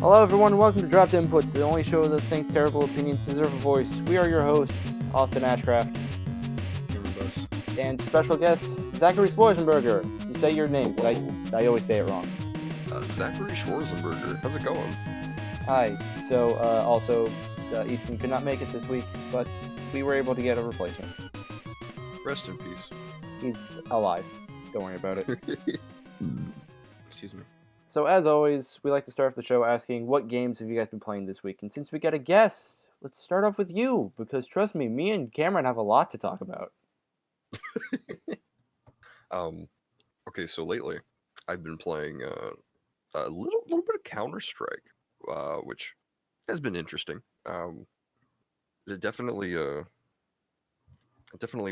Hello everyone, welcome to Dropped Inputs, the only show that thinks terrible opinions deserve a voice. We are your hosts, Austin Ashcraft, and special guest, Zachary Schwarzenberger. You say your name, but I always say it wrong. Zachary Schwarzenberger, how's it going? Hi. So, also, Easton could not make it this week, but we were able to get a replacement. Rest in peace. He's alive. Don't worry about it. Excuse me. So, as always, we like to start off the show asking, what games have you guys been playing this week? And since we got a guest, let's start off with you, because trust me and Kameron have a lot to talk about. Okay, so lately, I've been playing a little bit of Counter-Strike, which has been interesting. Definitely a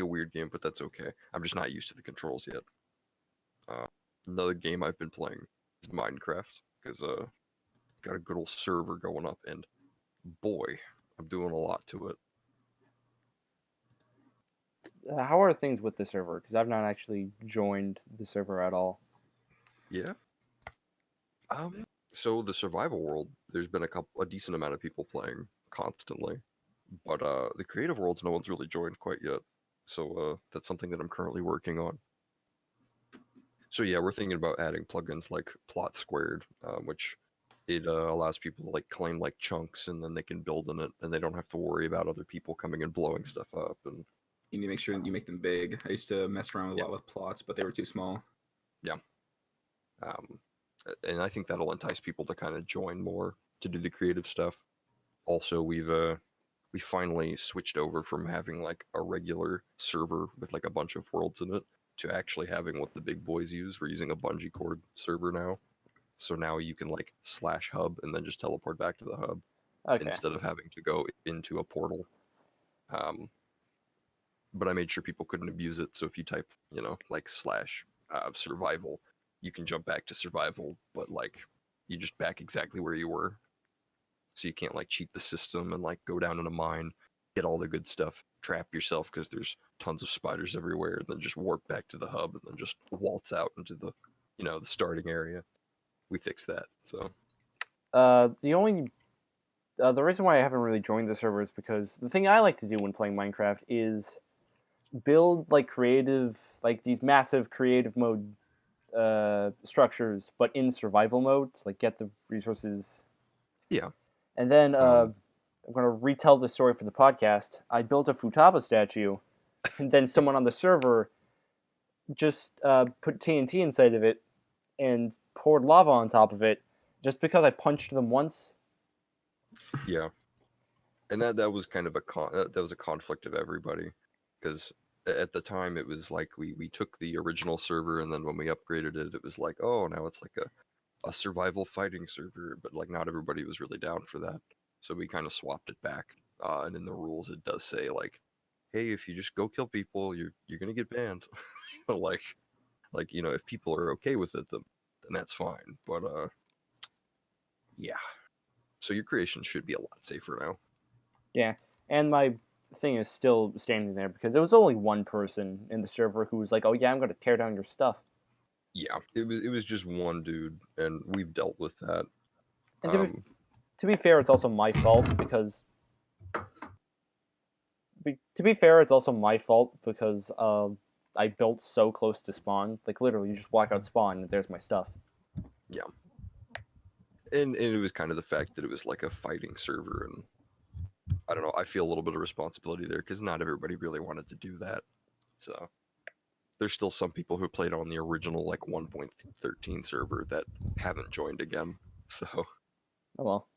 weird game, but that's okay. I'm just not used to the controls yet. Another game I've been playing is Minecraft, because got a good old server going up, and boy, I'm doing a lot to it. How are things with the server? Because I've not actually joined the server at all. Yeah. So the survival world, there's been a decent amount of people playing constantly, but the creative worlds, no one's really joined quite yet. So that's something that I'm currently working on. So yeah, we're thinking about adding plugins like Plot Squared, which it allows people to like claim like chunks, and then they can build in it, and they don't have to worry about other people coming and blowing stuff up. And You need to make sure you make them big. I used to mess around a lot with plots, but they were too small. Yeah. And I think that'll entice people to kind of join more to do the creative stuff. Also, we finally switched over from having like a regular server with like a bunch of worlds in it to actually having what the big boys use. We're using a bungee cord server now. So now you can like /hub and then just teleport back to the hub instead of having to go into a portal. But I made sure people couldn't abuse it. So if you type, like /survival, you can jump back to survival, but like you just back exactly where you were. So you can't like cheat the system and like go down in a mine, get all the good stuff, trap yourself because there's tons of spiders everywhere, and then just warp back to the hub and then just waltz out into the, the starting area. We fixed that. So The reason why I haven't really joined the server is because the thing I like to do when playing Minecraft is build like these massive creative mode structures, but in survival mode to like get the resources. Yeah. And then I'm going to retell the story for the podcast. I built a Futaba statue, and then someone on the server just put TNT inside of it and poured lava on top of it just because I punched them once. Yeah. And that was kind of that was a conflict of everybody, because at the time it was like we took the original server, and then when we upgraded it, it was like, oh, now it's like a survival fighting server, but like not everybody was really down for that. So we kind of swapped it back. And in the rules it does say like, hey, if you just go kill people, you're gonna get banned. like if people are okay with it, then that's fine. But yeah. So your creation should be a lot safer now. Yeah, and my thing is still standing there because there was only one person in the server who was like, "Oh yeah, I'm going to tear down your stuff." Yeah, it was just one dude, and we've dealt with that. And to be fair, it's also my fault because I built so close to spawn. Like literally, you just walk out spawn and there's my stuff. Yeah, and it was kind of the fact that it was like a fighting server, and I don't know. I feel a little bit of responsibility there because not everybody really wanted to do that. So there's still some people who played on the original like 1.13 server that haven't joined again. So, oh well.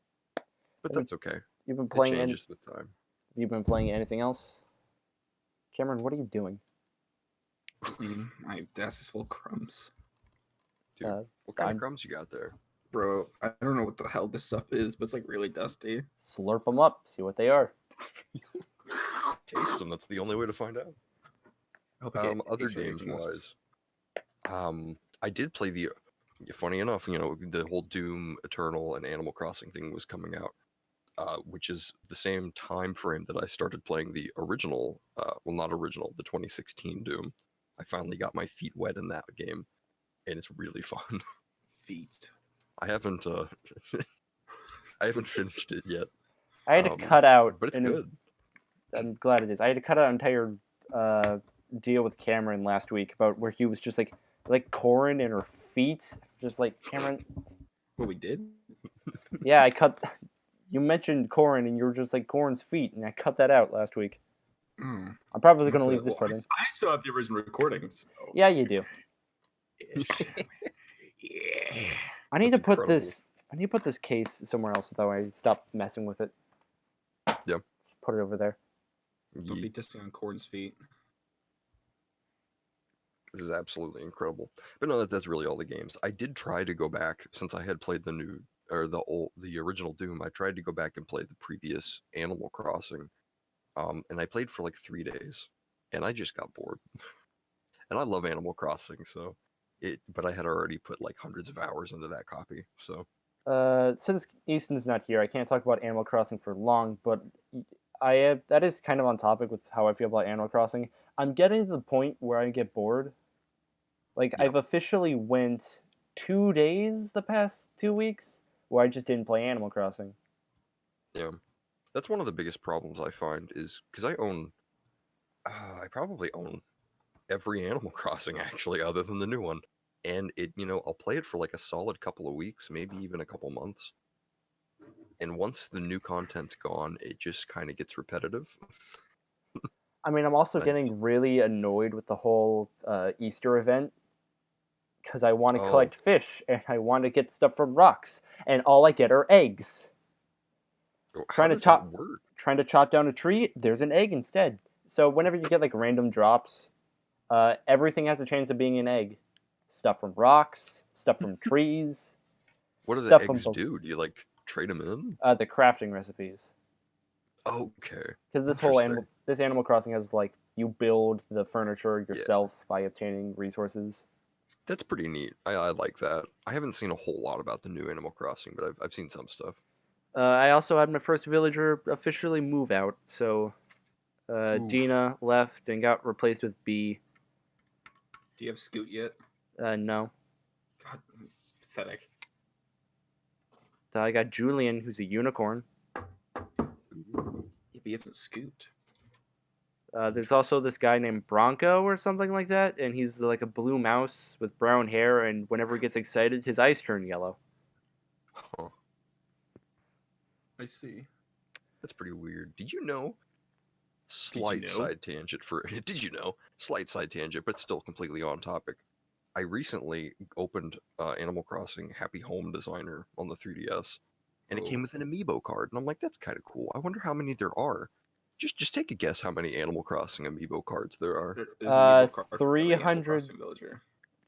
But that's okay. You've been playing. It changes with time. You've been playing anything else, Kameron? What are you doing? My desk is full of crumbs. Dude, what kind of crumbs you got there? Bro, I don't know what the hell this stuff is, but it's like really dusty. Slurp them up, see what they are. Taste them, that's the only way to find out. Other games wise, I did play funny enough, the whole Doom Eternal and Animal Crossing thing was coming out, which is the same time frame that I started playing the original, not original, the 2016 Doom. I finally got my feet wet in that game, and it's really fun. Feet. I haven't I haven't finished it yet. I had to cut out, but it's and good. I'm glad it is. I had to cut out an entire deal with Cameron last week about where he was just like Corin and her feet, just like Cameron. What we did? Yeah, I cut. You mentioned Corin, and you were just like Corin's feet, and I cut that out last week. Mm. I'm probably going to leave this part in. I still have the original recording. So. Yeah, you do. Yeah. I need That's to put incredible. this. I need to put this case somewhere else, though. I stop messing with it. Yep. Just put it over there. Don't be dissing on Corn's feet. This is absolutely incredible. But no, that's really all the games. I did try to go back since I had played the original Doom. I tried to go back and play the previous Animal Crossing, and I played for like 3 days, and I just got bored. And I love Animal Crossing, but I had already put like hundreds of hours into that copy. So Since Easton's not here, I can't talk about Animal Crossing for long. But that is kind of on topic with how I feel about Animal Crossing. I'm getting to the point where I get bored. Like, Yeah. I've officially went 2 days the past 2 weeks where I just didn't play Animal Crossing. yeah, that's one of the biggest problems I find is because I probably own every Animal Crossing actually, other than the new one. And I'll play it for like a solid couple of weeks, maybe even a couple months. And once the new content's gone, it just kind of gets repetitive. I mean, I'm also But- getting really annoyed with the whole Easter event because I want to Oh. collect fish and I want to get stuff from rocks, and all I get are eggs. How Trying to does chop- that work? Trying to chop down a tree, there's an egg instead. So whenever you get like random drops, everything has a chance of being an egg. Stuff from rocks, stuff from trees, What do the stuff from eggs do? Do you like trade them in? the crafting recipes. Okay. Because Interesting. this Animal Crossing has like you build the furniture yourself by obtaining resources. That's pretty neat. I like that. I haven't seen a whole lot about the new Animal Crossing, but I've seen some stuff. I also had my first villager officially move out, so Oof. Dina left and got replaced with B. Do you have Scoot yet? No. God, it's pathetic. So I got Julian, who's a unicorn. Yeah, but he isn't Scoot. There's also this guy named Bronco or something like that, and he's like a blue mouse with brown hair, and whenever he gets excited, his eyes turn yellow. Huh. I see. That's pretty weird. Did you know? Slight side tangent Did you know? Slight side tangent, but still completely on topic. I recently opened Animal Crossing Happy Home Designer on the 3DS, and it came with an amiibo card, and I'm like, that's kind of cool. I wonder how many there are. Just take a guess how many Animal Crossing amiibo cards there are. There's an amiibo card for every Animal 300 Crossing villager.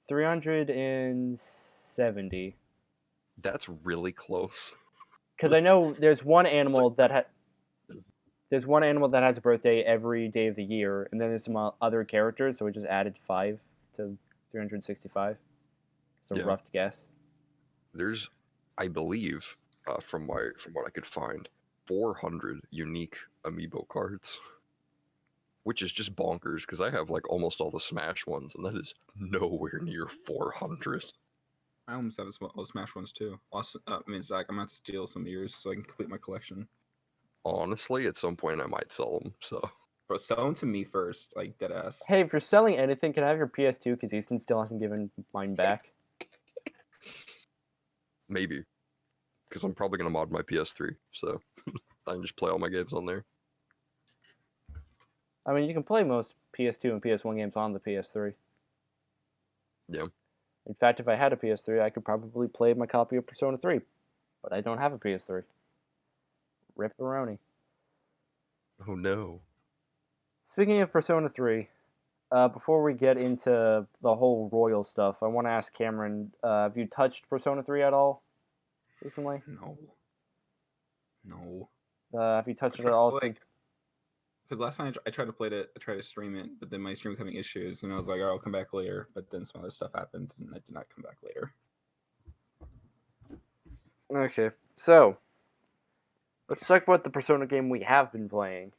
370. That's really close. Because I know there's one animal that there's one animal that has a birthday every day of the year, and then there's some other characters, so we just added 5 to 365. It's a rough guess. There's, I believe, from what I could find, 400 unique amiibo cards, which is just bonkers because I have like almost all the Smash ones, and that is nowhere near 400. I almost have those Smash ones too. Also, Zach, I'm going to steal some of yours so I can complete my collection. Honestly, at some point I might sell them. So, bro, sell them to me first, like dead ass. Hey, if you're selling anything, can I have your PS2? Because Easton still hasn't given mine back. Maybe, because I'm probably gonna mod my PS3, so I can just play all my games on there. I mean, you can play most PS2 and PS1 games on the PS3. Yeah. In fact, if I had a PS3, I could probably play my copy of Persona 3. But I don't have a PS3. Rip-a-roni. Oh no. Speaking of Persona 3, before we get into the whole royal stuff, I want to ask Cameron, have you touched Persona 3 at all recently? No. Have you touched it at all since... Because last night I tried to play it, I tried to stream it, but then my stream was having issues, and I was like, "Oh, I'll come back later." But then some other stuff happened, and I did not come back later. Okay, so let's talk about the Persona game we have been playing.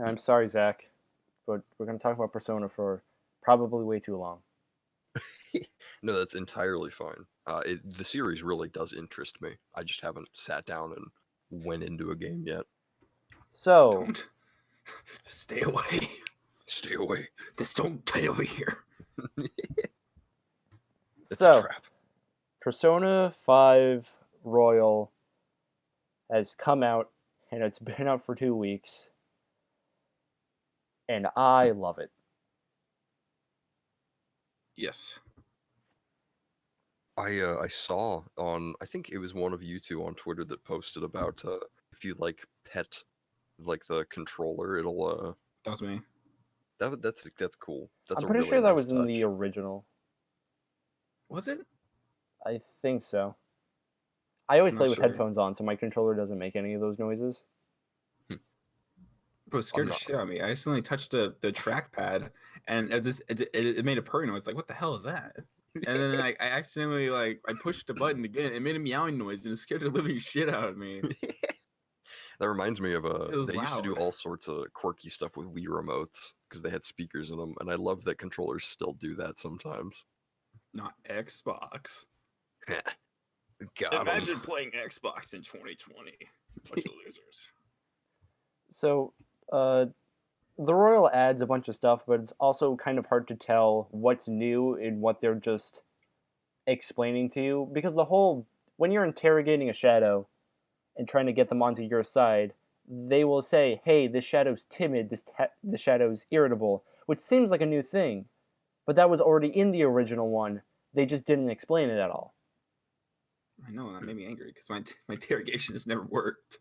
I'm sorry, Zach, but we're going to talk about Persona for probably way too long. No, that's entirely fine. The series really does interest me. I just haven't sat down and went into a game yet. So, Don't. Stay away. Stay away. Just don't get over here. It's a so trap. Persona 5 Royal has come out, and it's been out for 2 weeks, and I love it. Yes. I saw on, I think it was one of you two on Twitter that posted about if you like pet like the controller, it'll That was me. that's cool. That's I'm a pretty really sure that nice was in the touch. original. Was it? I think so. I always I'm play not with sure. headphones on, so my controller doesn't make any of those noises. Bro, it scared the not- shit out of me. I accidentally touched the trackpad, and it made a purring noise. Like, what the hell is that? And then I accidentally I pushed the button again. It made a meowing noise, and it scared the living shit out of me. That reminds me of It was they used to do loud. all sorts of quirky stuff with Wii remotes because they had speakers in them, and I love that controllers still do that sometimes. Not Xbox. Got 'em. Imagine playing Xbox in 2020. Bunch of losers. So, the Royal adds a bunch of stuff, but it's also kind of hard to tell what's new and what they're just explaining to you, because when you're interrogating a shadow and trying to get them onto your side, they will say, "Hey, this shadow's timid. This shadow's irritable," which seems like a new thing, but that was already in the original one. They just didn't explain it at all. I know, and that made me angry because my interrogation has never worked.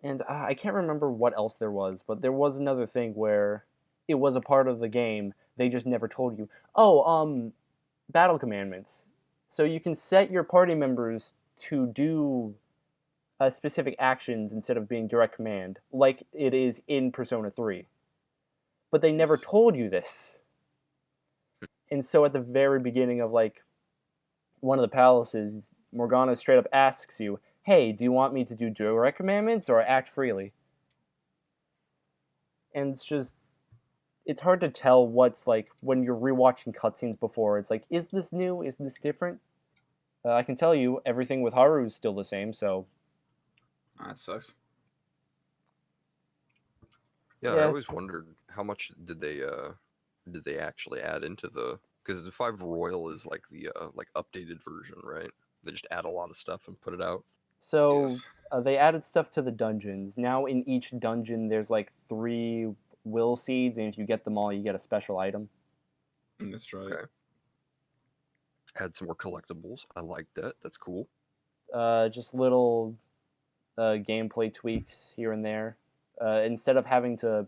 And I can't remember what else there was, but there was another thing where it was a part of the game. They just never told you. Oh, battle commandments. So you can set your party members to do specific actions instead of being direct command, like it is in Persona 3. But they never Yes. told you this. And so at the very beginning of one of the palaces, Morgana straight up asks you, "Hey, do you want me to do direct commandments or act freely?" And it's hard to tell what's when you're rewatching cutscenes before. It's like, is this new? Is this different? I can tell you everything with Haru is still the same. So That sucks. Yeah, I yeah. always wondered how much did they actually add into because the 5 Royal is like the updated version, right? They just add a lot of stuff and put it out. So Yes. they added stuff to the dungeons. Now in each dungeon, there's 3 will seeds, and if you get them all, you get a special item. That's right. Okay. Had some more collectibles. I like that. That's cool. Just little gameplay tweaks here and there. Instead of having to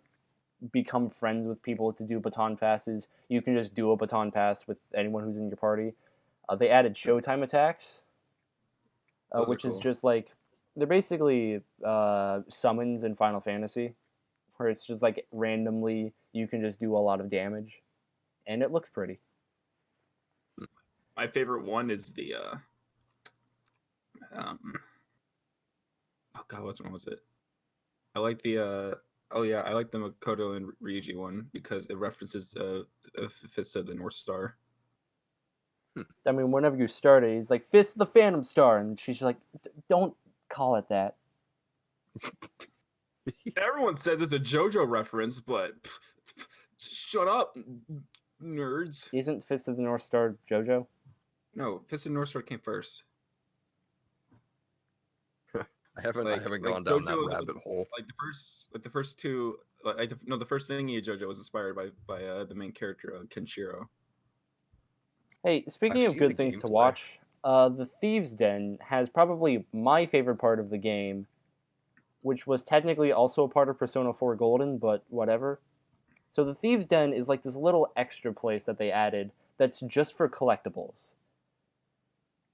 become friends with people to do baton passes, you can just do a baton pass with anyone who's in your party. They added Showtime attacks, Those are which is cool. just they're basically summons in Final Fantasy, where it's just randomly you can just do a lot of damage, and it looks pretty. My favorite one is the oh god, which one was it? I like the I like the Makoto and Ryuji one because it references Fist of the North Star. I mean, whenever you start it, he's like, "Fist of the Phantom Star," and she's like, "Don't call it that." Everyone says it's a JoJo reference, but shut up, nerds. Isn't Fist of the North Star JoJo? No, Fist of the North Star came first. I haven't gone down that rabbit hole. Like the first two, the first thing in JoJo was inspired by the main character Kenshiro. Hey, speaking I've of seen good the things to gameplay. watch, the Thieves' Den has probably my favorite part of the game, which was technically also a part of Persona 4 Golden, but whatever. So the Thieves' Den is this little extra place that they added that's just for collectibles.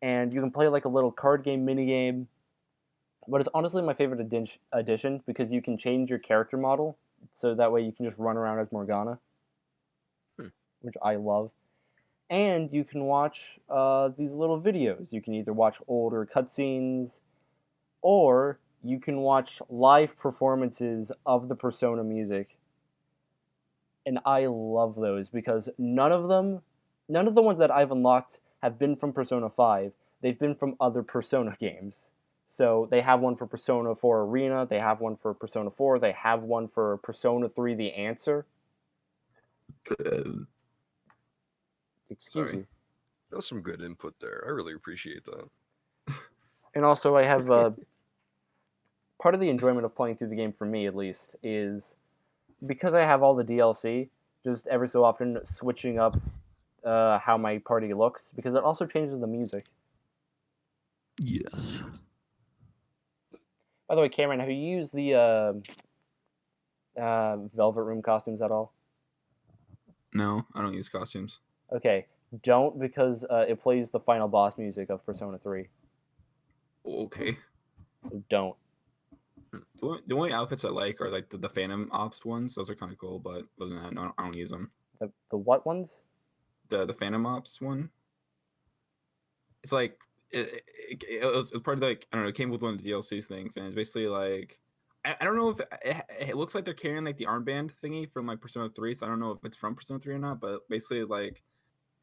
And you can play a little card game minigame, but it's honestly my favorite addition because you can change your character model, so that way you can just run around as Morgana, which I love. And you can watch these little videos. You can either watch older cutscenes, or you can watch live performances of the Persona music. And I love those because none of them none of the ones that I've unlocked have been from Persona 5. They've been from other Persona games. So they have one for Persona 4 Arena, they have one for Persona 4, they have one for Persona 3 The Answer. Excuse Sorry. you. That was some good input there. I really appreciate that. And also I have part of the enjoyment of playing through the game, for me at least, is because I have all the DLC, just every so often switching up how my party looks, because it also changes the music. Yes. By the way, Cameron, have you used the Velvet Room costumes at all? No, I don't use costumes. Okay, don't, because it plays the final boss music of Persona 3. Okay. So don't. The only outfits I like are like the Phantom Ops ones. Those are kind of cool, but other than that, no, I don't use them. The what ones? The Phantom Ops one. It's like it was part of like, I don't know. It came with one of the DLC things, and it's basically like I don't know if it looks like they're carrying like the armband thingy from like Persona 3. So I don't know if it's from Persona 3 or not. But basically, like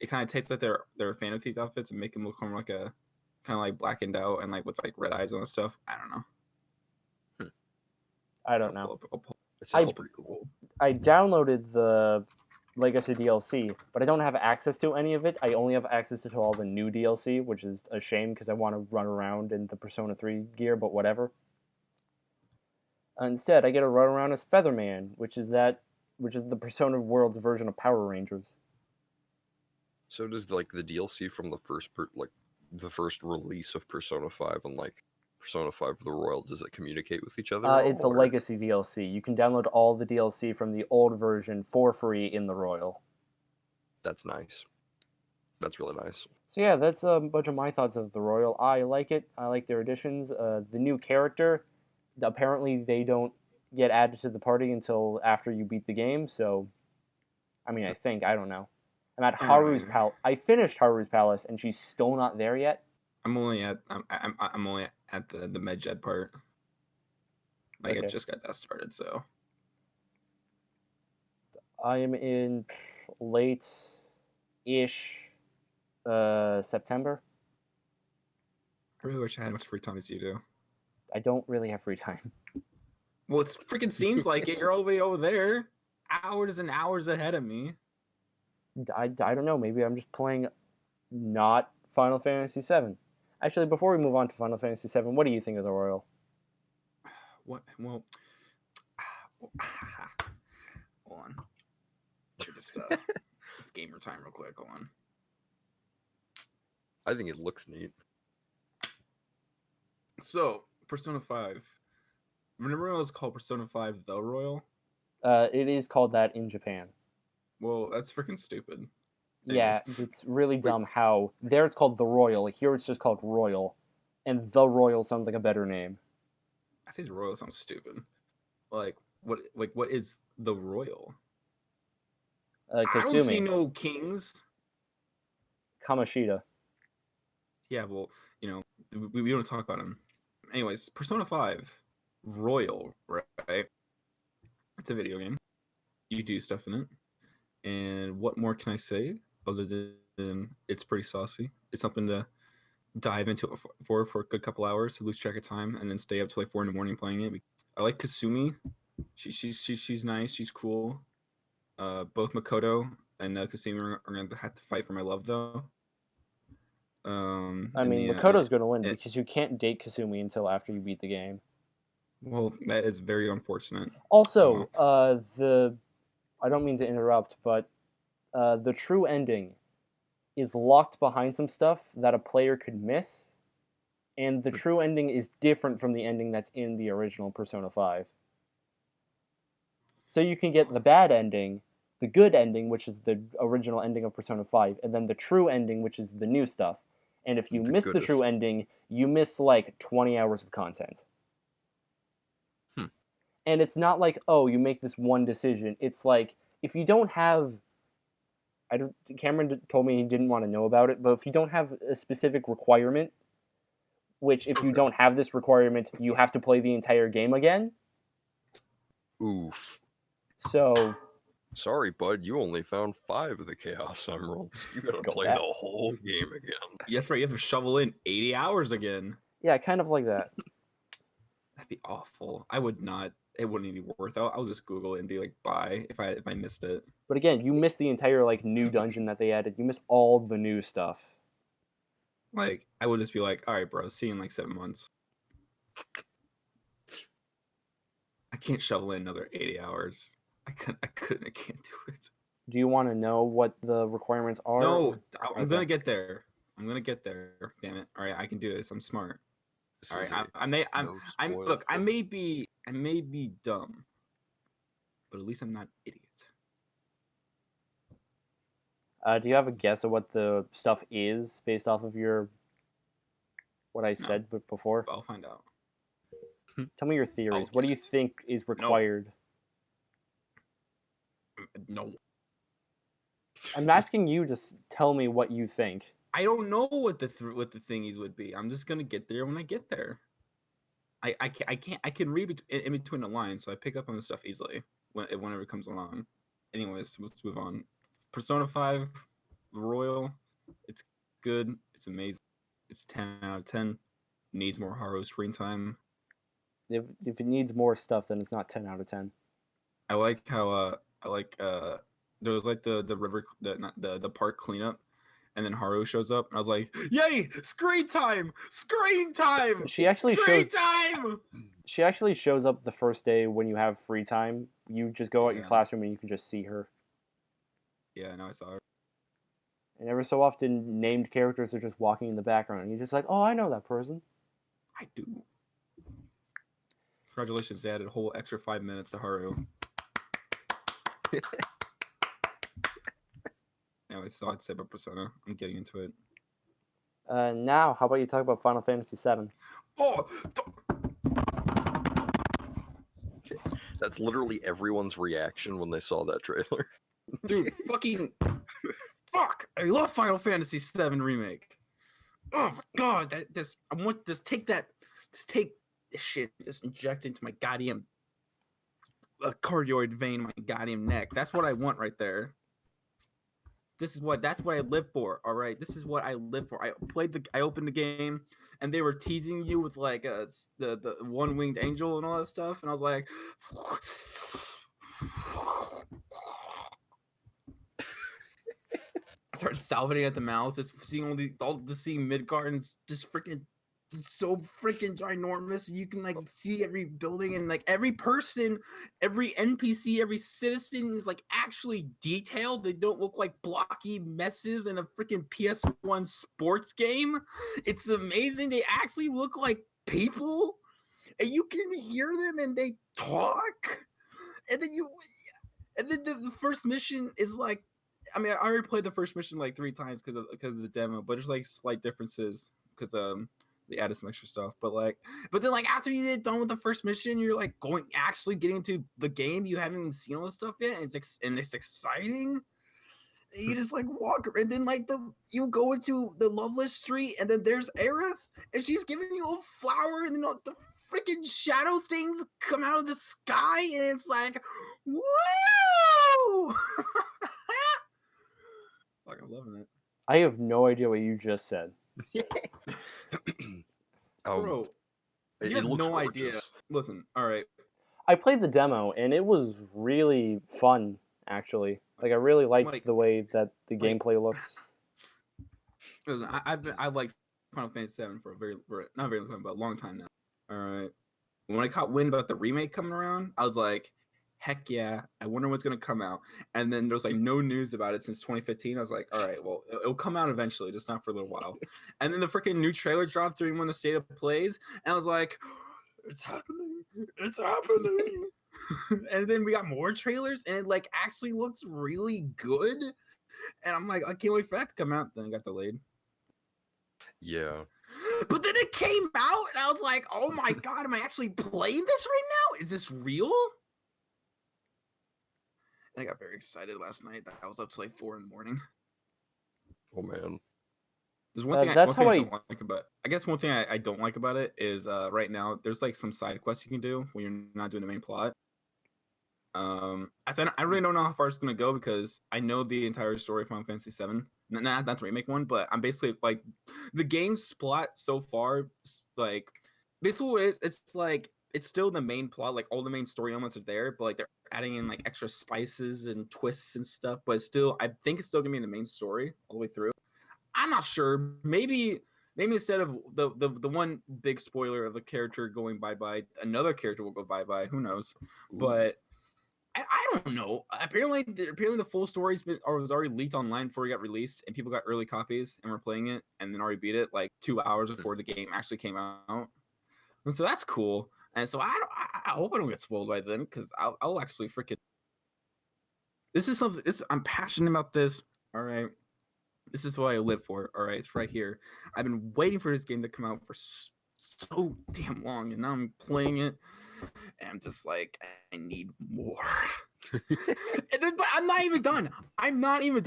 it kind of takes like their Phantom Thieves outfits and make them look more like a kind of like blackened out and like with like red eyes and stuff. I don't know. I don't know. It sounds pretty cool. I downloaded the Legacy DLC, but I don't have access to any of it. I only have access to all the new DLC, which is a shame because I want to run around in the Persona 3 gear, but whatever. Instead, I get to run around as Featherman, which is the Persona world's version of Power Rangers. So does like the DLC from the first release of Persona 5 and like Persona 5 The Royal, does it communicate with each other? It's a Legacy DLC. You can download all the DLC from the old version for free in the Royal. That's nice. That's really nice. So yeah, that's a bunch of my thoughts of the Royal. I like it. I like their additions. The new character, apparently they don't get added to the party until after you beat the game. So, I mean, I don't know. I'm at Haru's Palace. I finished Haru's Palace, and she's still not there yet. I'm only at the Medjed part. Like, Okay. I just got that started, so I am in late-ish September. I really wish I had as much free time as you do. I don't really have free time. Well, it freaking seems like it. You're all the way over there, hours and hours ahead of me. I don't know. Maybe I'm just playing not Final Fantasy VII. Actually, before we move on to Final Fantasy VII, what do you think of the Royal? What? Well, hold on. Just it's gamer time real quick. Hold on. I think it looks neat. So, Persona 5. Remember when it was called Persona 5 The Royal? It is called that in Japan. Well, that's freaking stupid. Yeah, it's really dumb how there it's called the Royal, here it's just called Royal, and the Royal sounds like a better name. I think the Royal sounds stupid. Like what is the Royal? I don't see Kasumi, no kings. Kamoshida. Yeah, well, we don't talk about him. Anyways, Persona 5 Royal, right? It's a video game. You do stuff in it. And what more can I say other than it's pretty saucy? It's something to dive into for a good couple hours, lose track of time, and then stay up till like 4 a.m. playing it. I like Kasumi. She's nice. She's cool. Both Makoto and Kasumi are going to have to fight for my love, though. I mean, Makoto's going to win because you can't date Kasumi until after you beat the game. Well, that is very unfortunate. Also, I don't mean to interrupt, but the true ending is locked behind some stuff that a player could miss, and the true ending is different from the ending that's in the original Persona 5. So you can get the bad ending, the good ending, which is the original ending of Persona 5, and then the true ending, which is the new stuff. And if you miss the true ending, you miss like 20 hours of content. And it's not like, oh, you make this one decision. It's like, if you don't have... Cameron told me he didn't want to know about it, but if you don't have a specific requirement, which if you don't have this requirement, you have to play the entire game again. Oof. So Sorry, bud, you only found 5 of the Chaos Emeralds. You gotta Go play back. the whole game again. Yes, right. You have to shovel in 80 hours again. Yeah, kind of like that. That'd be awful. I would not. It wouldn't even be worth it. I'll just Google it and be like, buy if I missed it. But again, you missed the entire like new dungeon that they added. You missed all the new stuff. Like, I would just be like, all right, bro, see you in like 7 months. I can't shovel in another 80 hours. I can't do it. Do you want to know what the requirements are? No, I'm Okay. gonna get there. I'm gonna get there. Damn it! All right, I can do this. I'm smart. This All is right, a no I'm. spoil Look, I thing. may be dumb, but at least I'm not an idiot. Do you have a guess of what the stuff is based off of what I said before? But I'll find out. Tell me your theories. What do you guess. think is required? No, I'm asking you to tell me what you think. I don't know what the thingies would be. I'm just gonna get there when I get there. I can read in between the lines, so I pick up on the stuff easily whenever it comes along. Anyways, let's move on. Persona 5 Royal, it's good. It's amazing. It's 10 out of 10. Needs more Haru screen time. If it needs more stuff, then it's not 10 out of 10. I like how there was like the river the park cleanup, and then Haru shows up, and I was like, "Yay! Screen time! Screen time! She actually Screen shows. time!" She actually shows up the first day when you have free time. You just go out your Yeah. classroom and you can just see her. Yeah, now I saw her. And ever so often, named characters are just walking in the background, and you're just like, "Oh, I know that person." I do. Congratulations, they added a whole extra 5 minutes to Haru. Now I saw it say about Persona. I'm getting into it. Now, how about you talk about Final Fantasy VII? Oh, That's literally everyone's reaction when they saw that trailer. dude, fucking fuck! I love Final Fantasy VII Remake. Oh my god, I want take this shit, just inject into my goddamn cardioid vein, my goddamn neck. That's what I want right there. That's what I live for. All right, this is what I live for. I opened the game, and they were teasing you with like the one-winged angel and all that stuff, and I was like, I started salivating at the mouth. Just seeing seeing Midgard, and it's just freaking. It's so freaking ginormous. You can like see every building and like every person, every NPC, every citizen is like actually detailed. They don't look like blocky messes in a freaking PS1 sports game. It's amazing. They actually look like people, and you can hear them and they talk. And then the first mission is like, I mean, I already played the first mission like 3 times because it's a demo, but there's like slight differences because they added some extra stuff. But then like after you get done with the first mission, you're like getting into the game. You haven't even seen all this stuff yet, and it's exciting. And you just like walk, and then like you go into the Loveless Street, and then there's Aerith, and she's giving you a flower, and then the freaking shadow things come out of the sky, and it's like, woo! Like, I'm loving it. I have no idea what you just said. Bro, you have looks no gorgeous. idea. Listen, all right. I played the demo, and it was really fun, actually. Like, I really liked Like- the way that the like- gameplay looks. Listen, I've liked Final Fantasy VII for not a very long time, but a long time now. All right. When I caught wind about the remake coming around, I was like, heck yeah, I wonder what's gonna come out. And then there's like no news about it since 2015. I was like, all right, well, it'll come out eventually, just not for a little while. And then the freaking new trailer dropped during when the state of plays, and I was like, it's happening, it's happening. And then we got more trailers, and it like actually looks really good. And I'm like, I can't wait for that to come out. Then it got delayed. Yeah. But then it came out, and I was like, oh my god, am I actually playing this right now? Is this real? And I got very excited last night. I was up till like 4 in the morning. Oh man. There's one thing, that's how I don't like about. I guess one thing I don't like about it is right now there's like some side quests you can do when you're not doing the main plot. I really don't know how far it's gonna go because I know the entire story of Final Fantasy VII. Not the remake one, but I'm basically like the game's plot so far. Like basically, what it is, it's like it's still the main plot. Like all the main story elements are there, but like they're adding in like extra spices and twists and stuff. But still, I think it's still gonna be in the main story all the way through. I'm not sure. Maybe instead of the one big spoiler of a character going bye bye, another character will go bye bye. Who knows? Ooh. But I don't know. Apparently the full story's been or was already leaked online before it got released, and people got early copies and were playing it, and then already beat it like 2 hours before the game actually came out. And so that's cool. And so I hope I don't get spoiled by then, because I'll actually freaking. This is something. I'm passionate about this. All right. This is what I live for. All right, it's right here. I've been waiting for this game to come out for so damn long, and now I'm playing it, and I'm just like, I need more. But I'm not even done. I am not even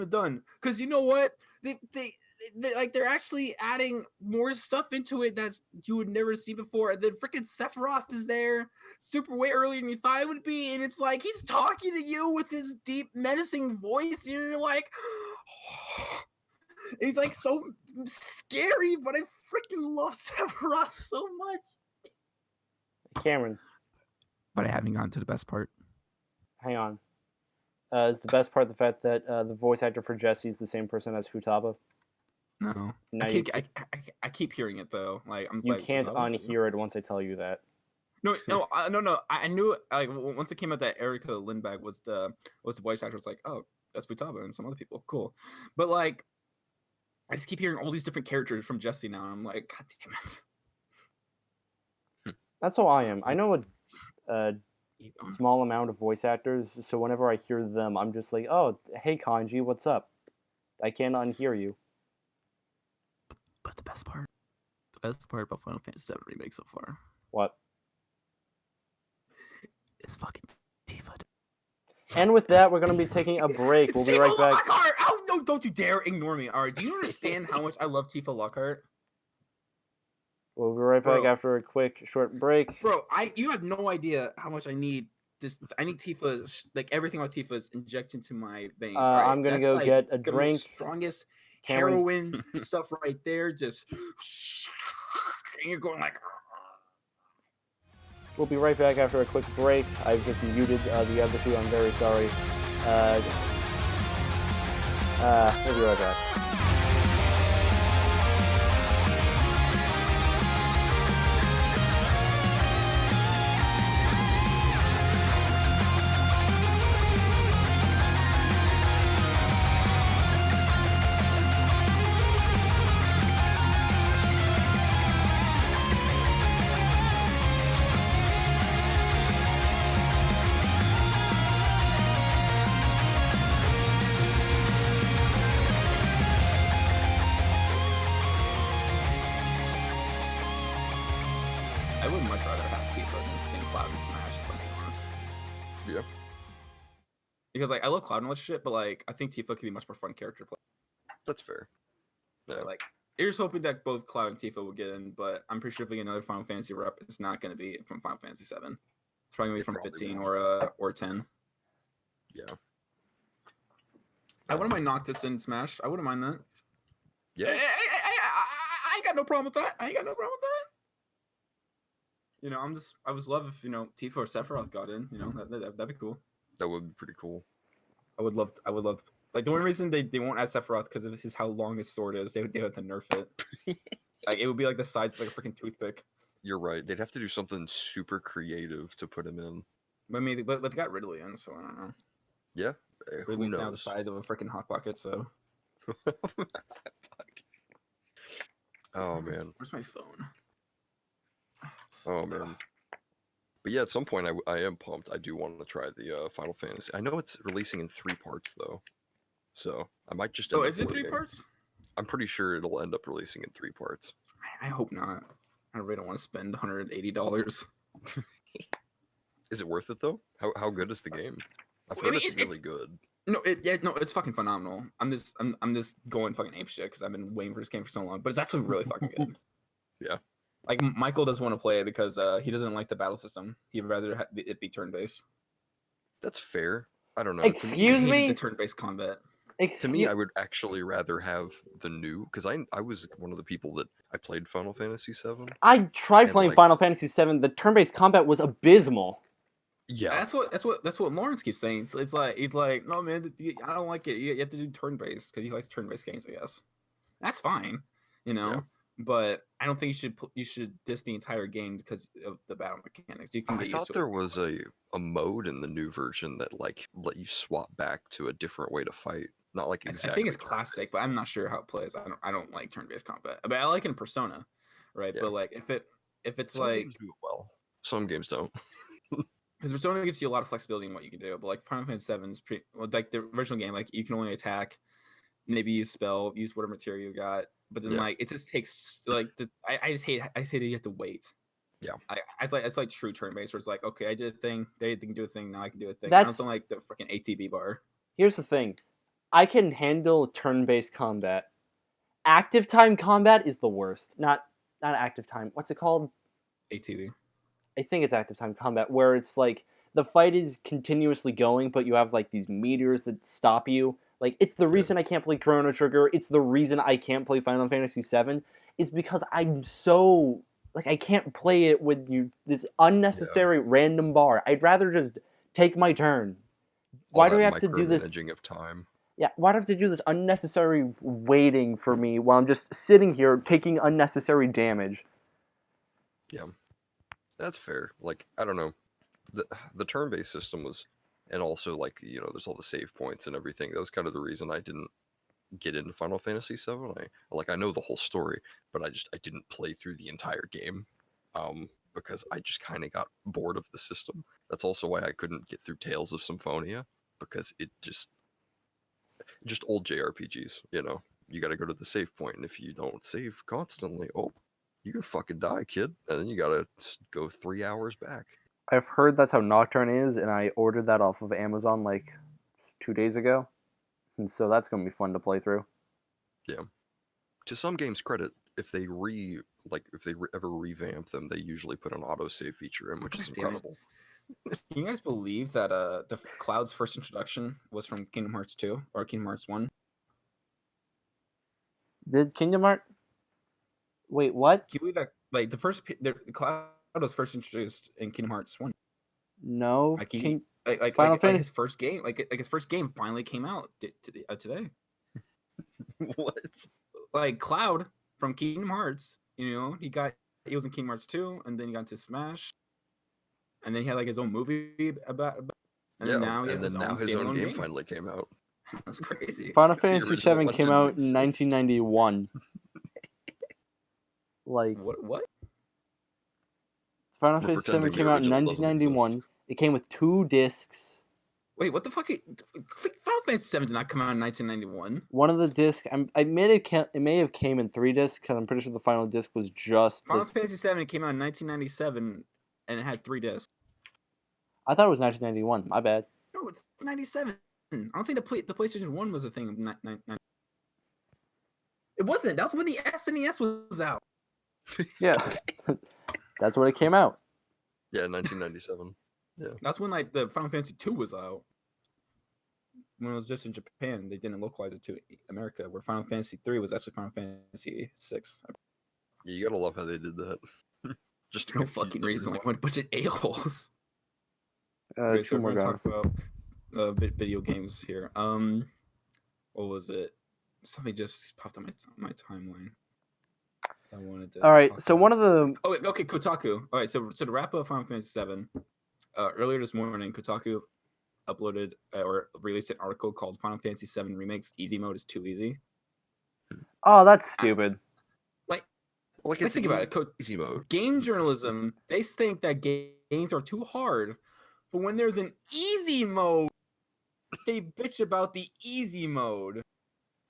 done. Because you know what? They're actually adding more stuff into it that's you would never see before. And then freaking Sephiroth is there, super way earlier than you thought it would be, and it's like he's talking to you with his deep, menacing voice. And you're like, he's like so scary, but I freaking love Sephiroth so much. Cameron, But I haven't gotten to the best part. hang on. Is the best part the fact that the voice actor for Jesse is the same person as Futaba? No, No, I keep hearing it though. Like I'm You like, can't Futaba? unhear it once I tell you that. No. I knew it. Like once it came out that Erica Lindbergh was the voice actor. It's like, oh, that's Futaba and some other people. Cool, but like, I just keep hearing all these different characters from Jesse now. And I'm like, God damn it. That's how I am. I know a small amount of voice actors, so whenever I hear them, I'm just like, oh, hey Kanji, what's up? I can't unhear you. But the best part about Final Fantasy VII Remake so far What? is fucking Tifa. And with that, we're going to be taking a break. We'll be right back. Lockhart! Oh, no, don't you dare ignore me. All right, do you understand how much I love Tifa Lockhart? We'll be right back Bro. after a quick, short break. Bro, you have no idea how much I need this. I need Tifa's, like everything about Tifa's inject into my veins. All right? I'm going to That's go like get a the drink. most strongest Cameron's- heroin stuff right there. Just, and you're going like. We'll be right back after a quick break. I've just muted the other two. I'm very sorry. We'll be right back. I would much rather have Tifa than Cloud and Smash, if I'm being honest. Yeah. Because like I love Cloud and all that shit, but like I think Tifa could be a much more fun character to play. That's fair. Yeah. Like you're just hoping that both Cloud and Tifa will get in, but I'm pretty sure if we get another Final Fantasy rep, it's not going to be from Final Fantasy 7. It's probably going to be It from probably 15 won't. or 10. Yeah. I wouldn't mind Noctis in Smash. I wouldn't mind that. Yeah. I ain't got no problem with that. I ain't got no problem with that. You know, I was love if, you know, Tifa or Sephiroth got in. You know, that'd be cool. That would be pretty cool. I would love. Like the only reason they won't add Sephiroth because of how long his sword is. They would have to nerf it. Like it would be like the size of like a freaking toothpick. You're right. They'd have to do something super creative to put him in. I mean, but they got Ridley in, so I don't know. Yeah. Who Ridley's now the knows? size of a freaking hot pocket. So. Oh man. Where's my phone? Oh man. But yeah, at some point I am pumped. I do want to try the Final Fantasy. I know it's releasing in 3 parts though, so I might just. Oh, end up is it 3 waiting. parts? I'm pretty sure it'll end up releasing in 3 parts. I hope not. I really don't want to spend $180. Is it worth it though? How good is the game? I've heard it's really good. No, it's fucking phenomenal. I'm just going fucking apeshit because I've been waiting for this game for so long. But it's actually really fucking good. Yeah. Like Michael doesn't want to play it because he doesn't like the battle system. He'd rather it be turn-based. That's fair. I don't know. Excuse He hated the me? turn-based combat. To me, I would actually rather have the new, because I was one of the people that I played Final Fantasy VII. I tried And, playing like- Final Fantasy VII. The turn-based combat was abysmal. Yeah, That's what Lawrence keeps saying. It's like he's like, no man, I don't like it. You have to do turn-based because he likes turn-based games. I guess that's fine, you know. Yeah. But I don't think you should diss the entire game because of the battle mechanics. You can I get used thought to there it. was a mode in the new version that like let you swap back to a different way to fight. Not like exactly. I think it's classic, but I'm not sure how it plays. I don't like turn-based combat. But I like it in Persona, right? Yeah. But like if it's Some like games do it well. Some games don't. because Persona gives you a lot of flexibility in what you can do, but like Final Fantasy VII is pretty well, like the original game. Like you can only attack, maybe use spell, use whatever material you got. But then Yeah. like it just takes like I just hate that you have to wait. Yeah. It's like true turn-based where it's like, okay, I did a thing, they can do a thing, now I can do a thing. That's- I don't like the freaking ATB bar. Here's the thing. I can handle turn-based combat. Active time combat is the worst. Not active time. What's it called? ATB. I think it's active time combat, where it's like the fight is continuously going, but you have like these meteors that stop you. Like it's the reason I can't play Chrono Trigger. It's the reason I can't play Final Fantasy VII. It's because I'm so like I can't play it with this unnecessary random bar. I'd rather just take my turn. Why do I have to do this? Micromanaging of time. Yeah, why do I have to do this unnecessary waiting for me while I'm just sitting here taking unnecessary damage? Yeah, that's fair. Like I don't know, the turn-based system was, and also like there's all the save points and everything. That was kind of the reason I didn't get into Final Fantasy VII. I know the whole story, but I didn't play through the entire game, because I just kind of got bored of the system. That's also why I couldn't get through Tales of Symphonia, because it just old JRPGs. You got to go to the save point, and if you don't save constantly, you can fucking die, kid, and then you gotta go 3 hours back. I've heard that's how Nocturne is, and I ordered that off of Amazon like 2 days ago, and so that's gonna be fun to play through. Yeah. To some games' credit, if they ever revamp them, they usually put an autosave feature in, which is Damn it. incredible. Can you guys believe that the Cloud's first introduction was from Kingdom Hearts 2 or Kingdom Hearts 1? Did Kingdom Hearts? Wait, what? Can you believe that like the Cloud was first introduced in Kingdom Hearts 1? No. Like Final Fantasy. his first game, like his first game finally came out today. What? Like Cloud from Kingdom Hearts, he was in Kingdom Hearts 2, and then he got into Smash, and then he had like his own movie about and then now he has his own game finally came out. That's crazy. Final It's the Fantasy original VII one came didn't out in exist. 1991. Like What? Final We're Fantasy VII pretending the came out in original doesn't 1991. It came with 2 discs. Wait, what the fuck? Final Fantasy VII did not come out in 1991. One of the discs, it may have came in 3 discs because I'm pretty sure the final disc was just. Final Fantasy VII came out in 1997, and it had 3 discs. I thought it was 1991. My bad. No, it's 97. I don't think the PlayStation 1 was a thing. It wasn't. That was when the SNES was out. Yeah, that's when it came out. Yeah, 1997. That's when like the Final Fantasy 2 was out. When it was just in Japan, they didn't localize it to America. Where Final Fantasy 3 was actually Final Fantasy 6. Yeah, you gotta love how they did that. Just to No confuse fucking reason. everyone. Like what a bunch of a-holes. So We're more gonna guns. talk about video games here. What was it? Something just popped on my timeline. I wanted to. All right, talk so about. one of the Oh, wait, okay, Kotaku. All right, so to wrap up Final Fantasy VII, earlier this morning, Kotaku uploaded or released an article called "Final Fantasy VII Remake's Easy Mode is Too Easy." that's stupid. Like Let's think about it. Easy mode. Game journalism, they think that games are too hard, but when there's an easy mode, they bitch about the easy mode.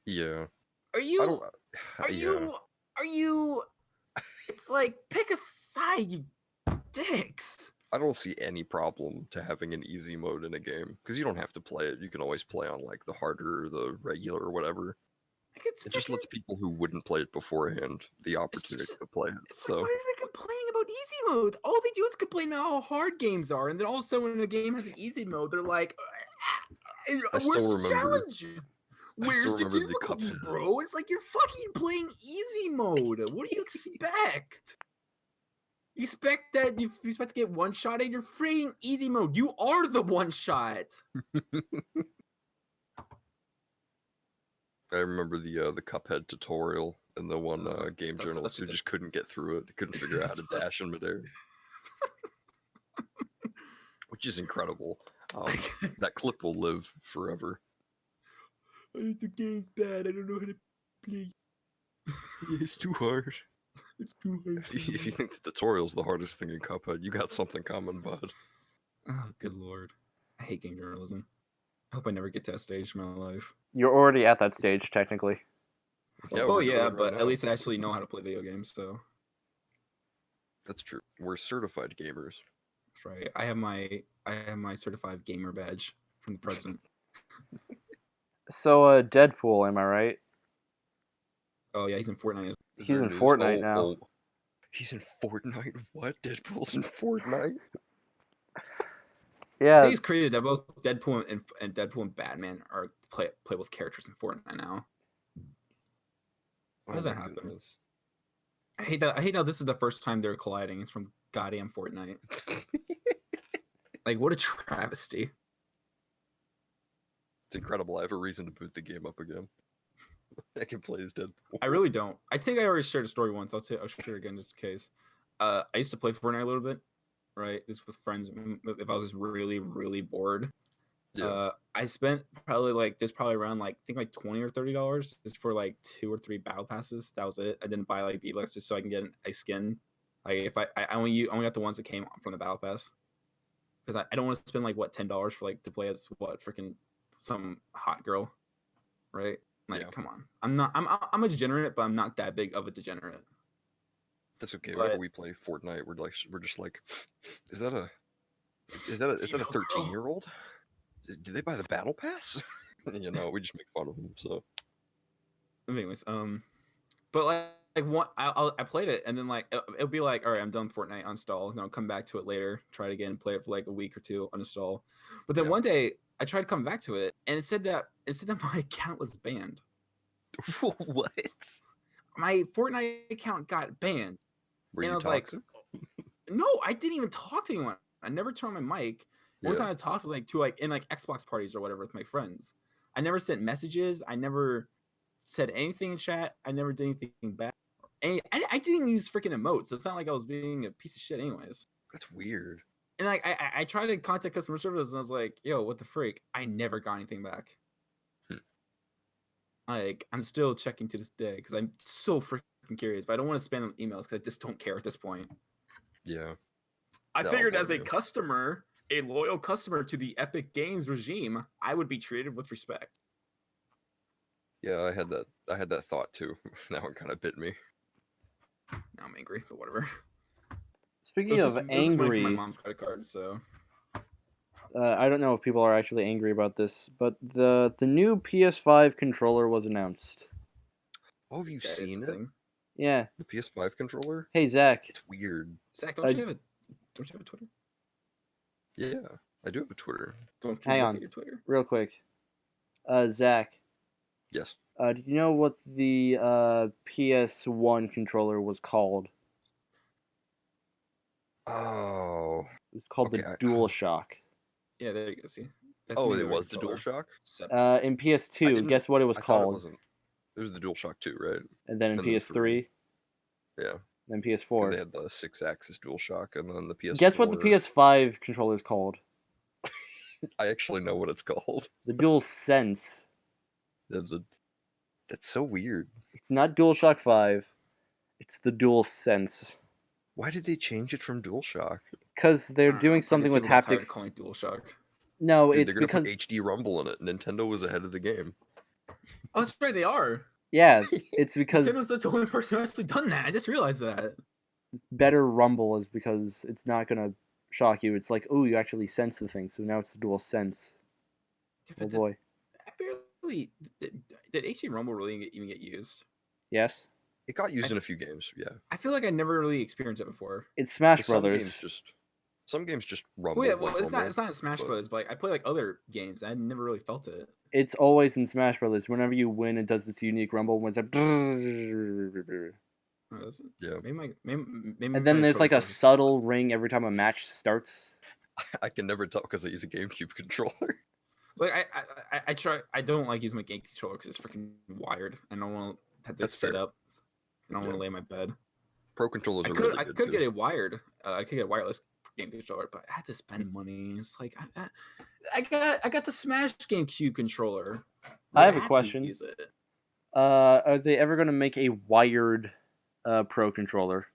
Yeah. Are I you? don't. Are you? Are you? It's like pick a side, you dicks. I don't see any problem to having an easy mode in a game because you don't have to play it. You can always play on like the harder, or the regular, or whatever. Like, it's It just freaking- lets people who wouldn't play it beforehand the opportunity just- to play it. It's So like, why are they complaining about easy mode? All they do is complain about how hard games are, and then all of a sudden, when a game has an easy mode, they're like, I still "Where's the remember. challenge? I Where's still the remember the difficulty, Cuphead. bro?" It's like you're fucking playing easy mode. What do you expect? You expect that you expect to get one shot at your freaking easy mode. You are the one shot. I remember the Cuphead tutorial and the one game that's journalist who such a- just couldn't get through it. He couldn't figure out how to dash in midair, which is incredible. That clip will live forever. The game's bad. I don't know how to play. It's too hard. It's too hard. If you think the tutorial's the hardest thing in Cuphead, you got something coming, bud. Oh, good lord. I hate game journalism. I hope I never get to that stage in my life. You're already at that stage, technically. Yeah, Oh we're doing yeah, it right but now. at least I actually know how to play video games, so That's true. We're certified gamers. that's right. I have my certified gamer badge from the president. So, Deadpool, am I right? Oh yeah, he's in Fortnite. Is He's there in news? Fortnite now. He's in Fortnite? What? Deadpool's in Fortnite? I Yeah, think it's crazy that both Deadpool and Deadpool and Batman are playable characters in Fortnite now. How does that happen? Goodness. I hate that. I hate how this is the first time they're colliding. It's from goddamn Fortnite. Like, what a travesty. It's incredible. I have a reason to boot the game up again. I can play as Deadpool. I really don't. I think I already shared a story once. I'll share it again just in case. I used to play Fortnite a little bit, right? Just with friends. If I was just really, really bored. Yeah. I spent probably around I think like $20 or $30 just for like 2 or 3 battle passes. That was it. I didn't buy like V-Bucks just so I can get a skin. Like if I only got the ones that came from the battle pass. Because I don't want to spend like what $10 for like to play as what freaking some hot girl. Right? Like, Yeah. come on. I'm a degenerate, but I'm not that big of a degenerate. That's okay. But- Whenever we play Fortnite, we're just like, is that a 13-year-old? Did they buy the battle pass? You know, we just make fun of them. So Anyways, but like one, I played it and then like it'll be like, all right, I'm done with Fortnite, uninstall, and I'll come back to it later, try it again, play it for like a week or two, uninstall. But then Yeah. one day I tried to come back to it, and it said that my account was banned. what? My Fortnite account got banned. Were And you I was like, toxic? No, I didn't even talk to anyone. I never turned on my mic. Only Yeah. time I talked was in Xbox parties or whatever with my friends. I never sent messages. I never said anything in chat. I never did anything back. And I didn't even use freaking emotes, so it's not like I was being a piece of shit anyways. That's weird. And like I tried to contact customer service and I was like, yo, what the freak? I never got anything back. Like, I'm still checking to this day because I'm so freaking curious, but I don't want to spam on emails because I just don't care at this point. Yeah. I No, figured blame as a you. customer, a loyal customer to the Epic Games regime, I would be treated with respect. Yeah, I had that thought too. That one kind of bit me. Now I'm angry, but whatever. speaking This of is money from my angry, mom's credit card, so I don't know if people are actually angry about this, but the new PS5 controller was announced. Oh, have you that is seen the it? thing. Yeah. The PS5 controller? Hey Zach. It's weird. Zach, Uh, don't you have a Twitter? Yeah, I do have a Twitter. Don't you Hang look on. at your Twitter? Real quick. Zach. Yes. Do you know what the PS1 controller was called? Oh. It was called Okay, the DualShock. Yeah, there you go. See, that's Oh, the it newer was the controller. DualShock? Separate. In I PS2, didn't- guess what it was I thought it called? wasn't. It was the DualShock 2, right? And then in and then PS3, Yeah. then Because PS4. they had the 6-axis DualShock, and then the PS4. Guess what the PS5 controller is called? I actually know what it's called. The DualSense. That's so weird. It's not DualShock 5. It's the DualSense. Why did they change it from DualShock? Because I they're don't know, doing I guess something with people got tired haptic. of calling it DualShock. No, Dude, it's they're gonna because put HD Rumble in it. Nintendo was ahead of the game. Oh, that's right, they are. yeah, it's because Nintendo's the only person who actually done that. I just realized that. better rumble is because it's not gonna shock you. It's like, oh, you actually sense the thing. So now it's the DualSense. Yeah, Oh but boy. I barely actually did HC Rumble really even get used? Yes, It got used in a few games, yeah. I feel like I never really experienced it before. it's Smash 'Cause some Brothers. games just Well, rumble yeah, like it's normal. not in Smash but- Bros, but like, I play like other games. I never really felt it. It's always in Smash Brothers. Whenever you win, it does its unique rumble. When it's like, Oh, that's- Yeah, maybe and then my there's Pro like a Controller is subtle less. ring every time a match starts. I can never tell because I use a GameCube controller. Like I try. I don't like using my game controller because it's freaking wired. I don't want to have to That's sit fair. up. I don't want Yeah. to lay in my bed. Pro controllers I are could really I good could too. get it wired. I could get a wireless game controller, but I had to spend money. It's like I got the Smash GameCube controller. I have a had to question. use it. Are they ever going to make a wired Pro controller?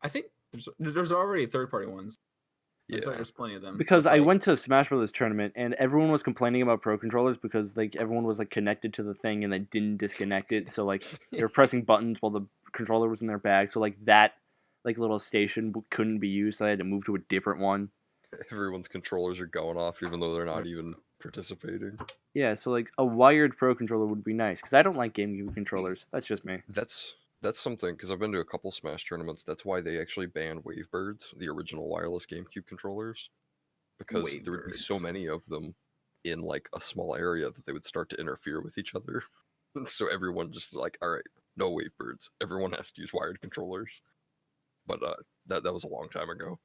I think there's already third party ones. Yeah, There's plenty of them. Because It's I like- went to a Smash Brothers tournament and everyone was complaining about Pro controllers because like everyone was like connected to the thing and they didn't disconnect it, so like they were pressing buttons while the controller was in their bag, so like that like little station couldn't be used, so I had to move to a different one. everyone's controllers are going off even though they're not even participating. Yeah, so like a wired Pro controller would be nice because I don't like GameCube controllers. That's just me. That's something because I've been to a couple Smash tournaments. That's why they actually banned Wavebirds, the original wireless GameCube controllers, because there would be so Wavebirds. many of them in like a small area that they would start to interfere with each other. So everyone just like, all right, no Wavebirds. Everyone has to use wired controllers. But that was a long time ago.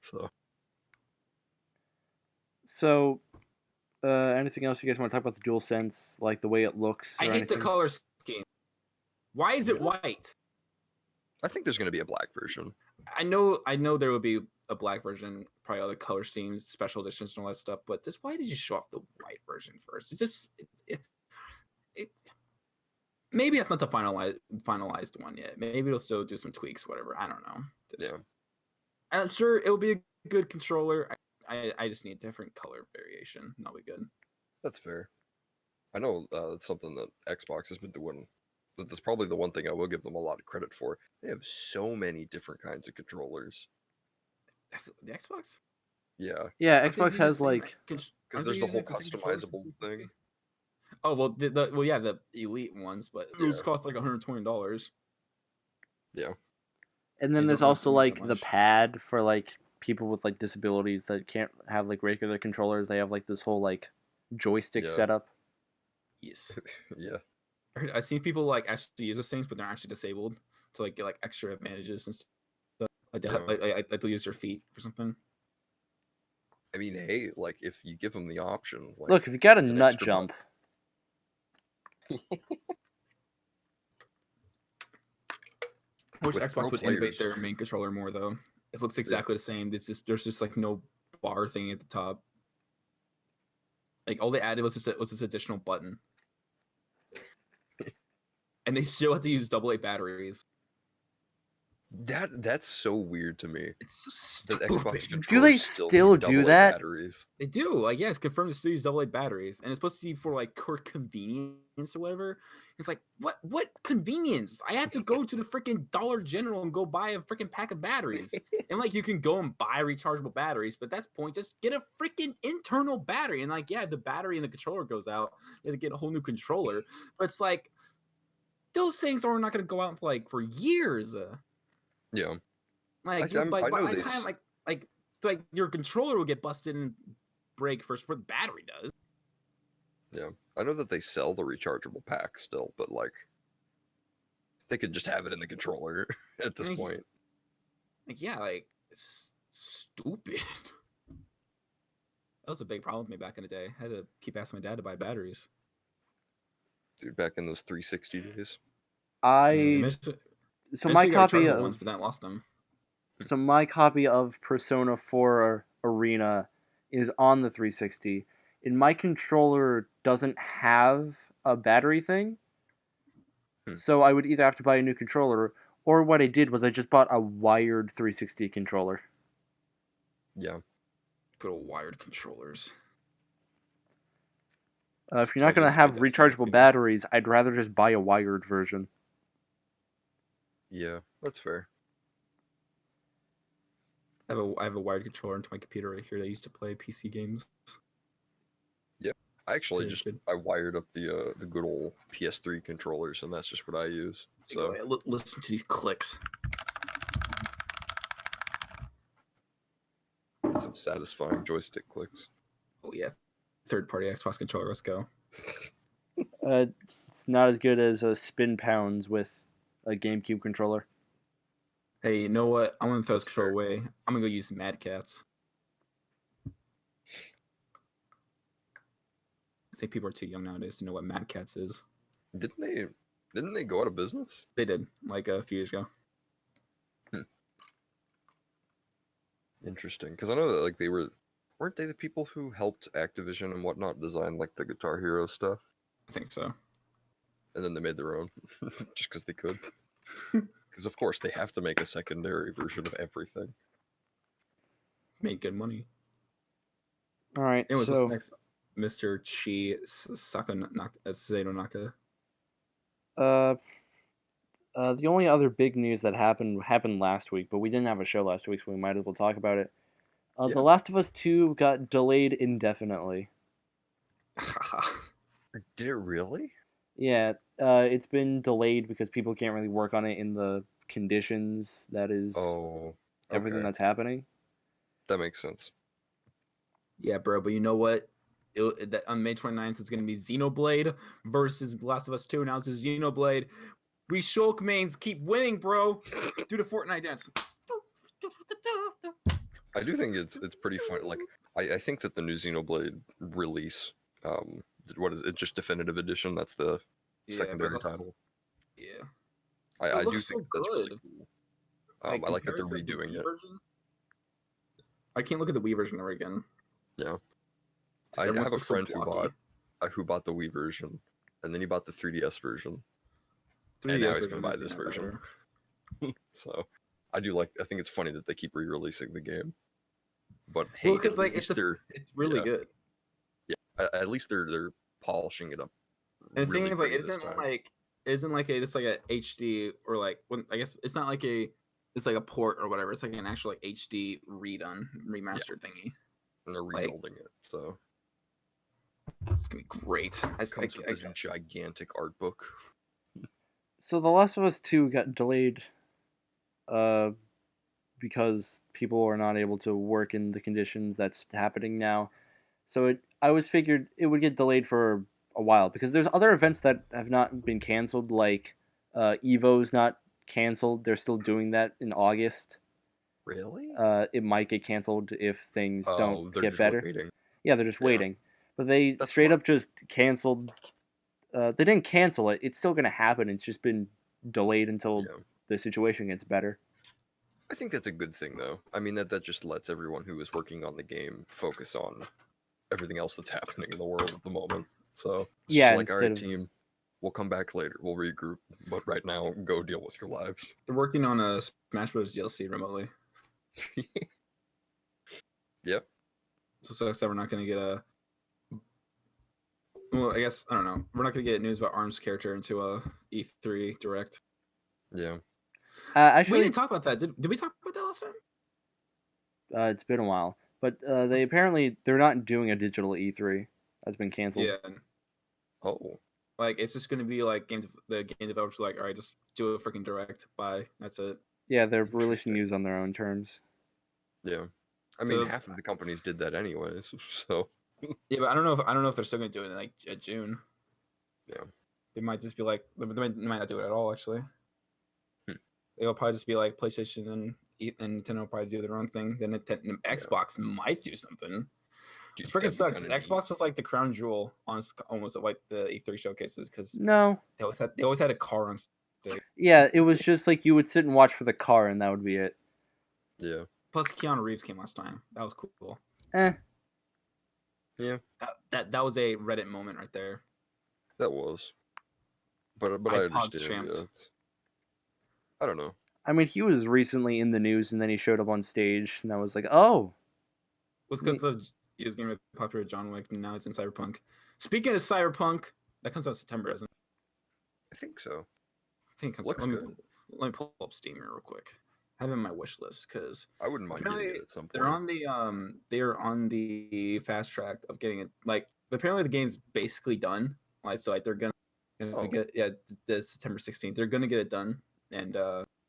So, anything else you guys want to talk about the DualSense, like the way it looks? I or hate anything? the color scheme. Why is it Yeah. white? I think there's going to be a black version. I know there will be a black version, probably other color schemes, special editions, and all that stuff. But just why did you show off the white version first? It's just it maybe that's not the finalized one yet. Maybe it'll still do some tweaks, whatever. I don't know. Yeah. I'm sure it'll be a good controller. I just need a different color variation. And that'll be good. That's fair. I know that's something that Xbox has been doing. But that's probably the one thing I will give them a lot of credit for. They have so many different kinds of controllers. The Xbox? Yeah, Yeah, Aren't they Xbox using the has same, like because aren't there's they the whole using same controllers as customizable the thing. Oh well, the elite ones, but those Yeah. cost like $120. Yeah, and then They there's don't also really make like that the much. pad for like people with like disabilities that can't have like regular controllers. They have like this whole like joystick Yeah. setup. Yes, yeah. I've seen people like actually use those things, but they're actually disabled to like get like extra advantages and stuff. Like they Yeah. like they'll use their feet for something. I mean, hey, like if you give them the option, like Look, if you got a it's an nut extra jump, I wish With Xbox pro would innovate players. their main controller more though. It looks exactly the same. There's just like no bar thing at the top. Like all they added was this additional button, and they still have to use AA batteries. that's so weird to me. It's so That stupid. Xbox Do controllers they still still need do AA that? batteries. They do. Like, yeah, it's confirmed to still use AA batteries, and it's supposed to be for like core convenience or whatever. It's like, what convenience? I have to go to the freaking Dollar General and go buy a freaking pack of batteries. And like, you can go and buy rechargeable batteries, but that's the point. Just get a freaking internal battery. And like, yeah, the battery in the controller goes out. You have to get a whole new controller. But it's like, those things are not going to go out for years. Yeah, Like, I by know the this. time like your controller will get busted and break first before the battery does. Yeah, I know that they sell the rechargeable pack still, but like they could just have it in the controller at this Like, point. Like, yeah, like it's stupid. That was a big problem with me back in the day. I had to keep asking my dad to buy batteries. Dude, back in those 360 days. So my copy of ones, but then I lost them. Persona 4 Arena is on the 360, and my controller doesn't have a battery thing. So I would either have to buy a new controller, or what I did was I just bought a wired 360 controller. Yeah. Good old wired controllers. If you're not going to have rechargeable batteries, I'd rather just buy a wired version. Yeah, that's fair. I have a wired controller into my computer right here that I used to play PC games. Yeah, I actually pretty just good. I wired up the good old PS3 controllers, and that's just what I use. So Listen to these clicks. it's some satisfying joystick clicks. Oh yeah, third-party Xbox controller. Let's go. It's not as good as spin pounds with a GameCube controller. Hey, you know what? I'm gonna throw this That's controller fair. away. I'm gonna go use Mad Cats. I think people are too young nowadays to know what Mad Cats is. Didn't they go out of business? They did like a few years ago. Interesting, because I know that like weren't they the people who helped Activision and whatnot design like the Guitar Hero stuff, I think so. and then they made their own just because they could. Because of course they have to make a secondary version of everything. Made good money. All right, It was so this next Mr. Chi Sato Naka. The only other big news that happened last week, but we didn't have a show last week, so we might as well talk about it. Yeah. The Last of Us 2 got delayed indefinitely. Did it really? Yeah, it's been delayed because people can't really work on it in the conditions that is Oh, everything okay. that's happening. That makes sense. Yeah, bro, but you know what? On May 29th, it's going to be Xenoblade versus Last of Us 2. Now it's Xenoblade. We Shulk mains keep winning, bro. Do the Fortnite dance. I do think it's pretty fun. Like I think that the new Xenoblade release, what is it? Just Definitive Edition. That's the secondary also, title. yeah. I do looks think so that's really good. cool. I like that they're compared to the redoing Wii it. version. I can't look at the Wii version ever again. Yeah, Just I everyone's have a looks so friend who blocky. bought the Wii version, and then he bought the 3DS version, and 3DS now he's version gonna buy is this even version. better. So I think it's funny that they keep re-releasing the game. But hey, Well, because at like least they're it's really yeah, good. at least they're polishing it up And the thing really is, like, pretty this time. isn't like it's like a HD or like when I guess it's not like it's like a port or whatever. It's like an actual like HD remastered thingy. And they're Like, rebuilding it, so it's gonna be great. it comes with this gigantic art book. So The Last of Us 2 got delayed because people are not able to work in the conditions that's happening now. So I always figured it would get delayed for a while because there's other events that have not been canceled, like Evo's not canceled. They're still doing that in August. Really? It might get canceled if things Oh, don't they're get just better. waiting. Yeah, they're just Yeah. waiting. But they That's straight smart. up just canceled. They didn't cancel it. It's still going to happen. It's just been delayed until Yeah. the situation gets better. I think that's a good thing, though. I mean, that just lets everyone who is working on the game focus on everything else that's happening in the world at the moment. So it's Yeah, just like, all right, instead of team, we'll come back later. We'll regroup. But right now, go deal with your lives. They're working on a Smash Bros. DLC remotely. Yep. So sucks that we're not gonna get a. Well, I guess I don't know. We're not gonna get news about Arm's character into a E3 direct. Yeah. We actually, didn't talk about that. Did we talk about that last time? it's been a while, but they're not doing a digital E3. That's been canceled. Yeah. Oh. Like it's just gonna be like the game developers are like, all right, just do a freaking direct. Bye. That's it. Yeah, they're releasing Interesting. news on their own terms. Yeah. I So- mean, half of the companies did that anyways. So Yeah, but I don't know if they're still gonna do it in like June. yeah. They might just be like they might not do it at all. Actually, Hmm. It'll probably just be like PlayStation and Nintendo will probably do their own thing. Then Xbox might do something. Dude, It freaking that'd be sucks. kinda neat. Xbox was like the crown jewel on almost of like the E3 showcases because No. they always had a car on stage. Yeah, it was just like you would sit and watch for the car, and that would be it. Yeah. Plus, Keanu Reeves came last time. That was cool. Eh. Yeah. That was a Reddit moment right there. That was. But I iPod understand. champs. Yeah. I don't know. I mean, he was recently in the news, and then he showed up on stage, and I was like, oh. It was because he was getting really popular with John Wick, and now it's in Cyberpunk. Speaking of Cyberpunk, that comes out September, doesn't it? I think so. I think it comes Looks out. good. Let me pull up Steam here real quick. I have it in my wish list because I wouldn't mind getting it at some point. they're on the fast track of getting it. Like apparently the game's basically done. Like so, like they're gonna get the September 16th. They're gonna get it done, and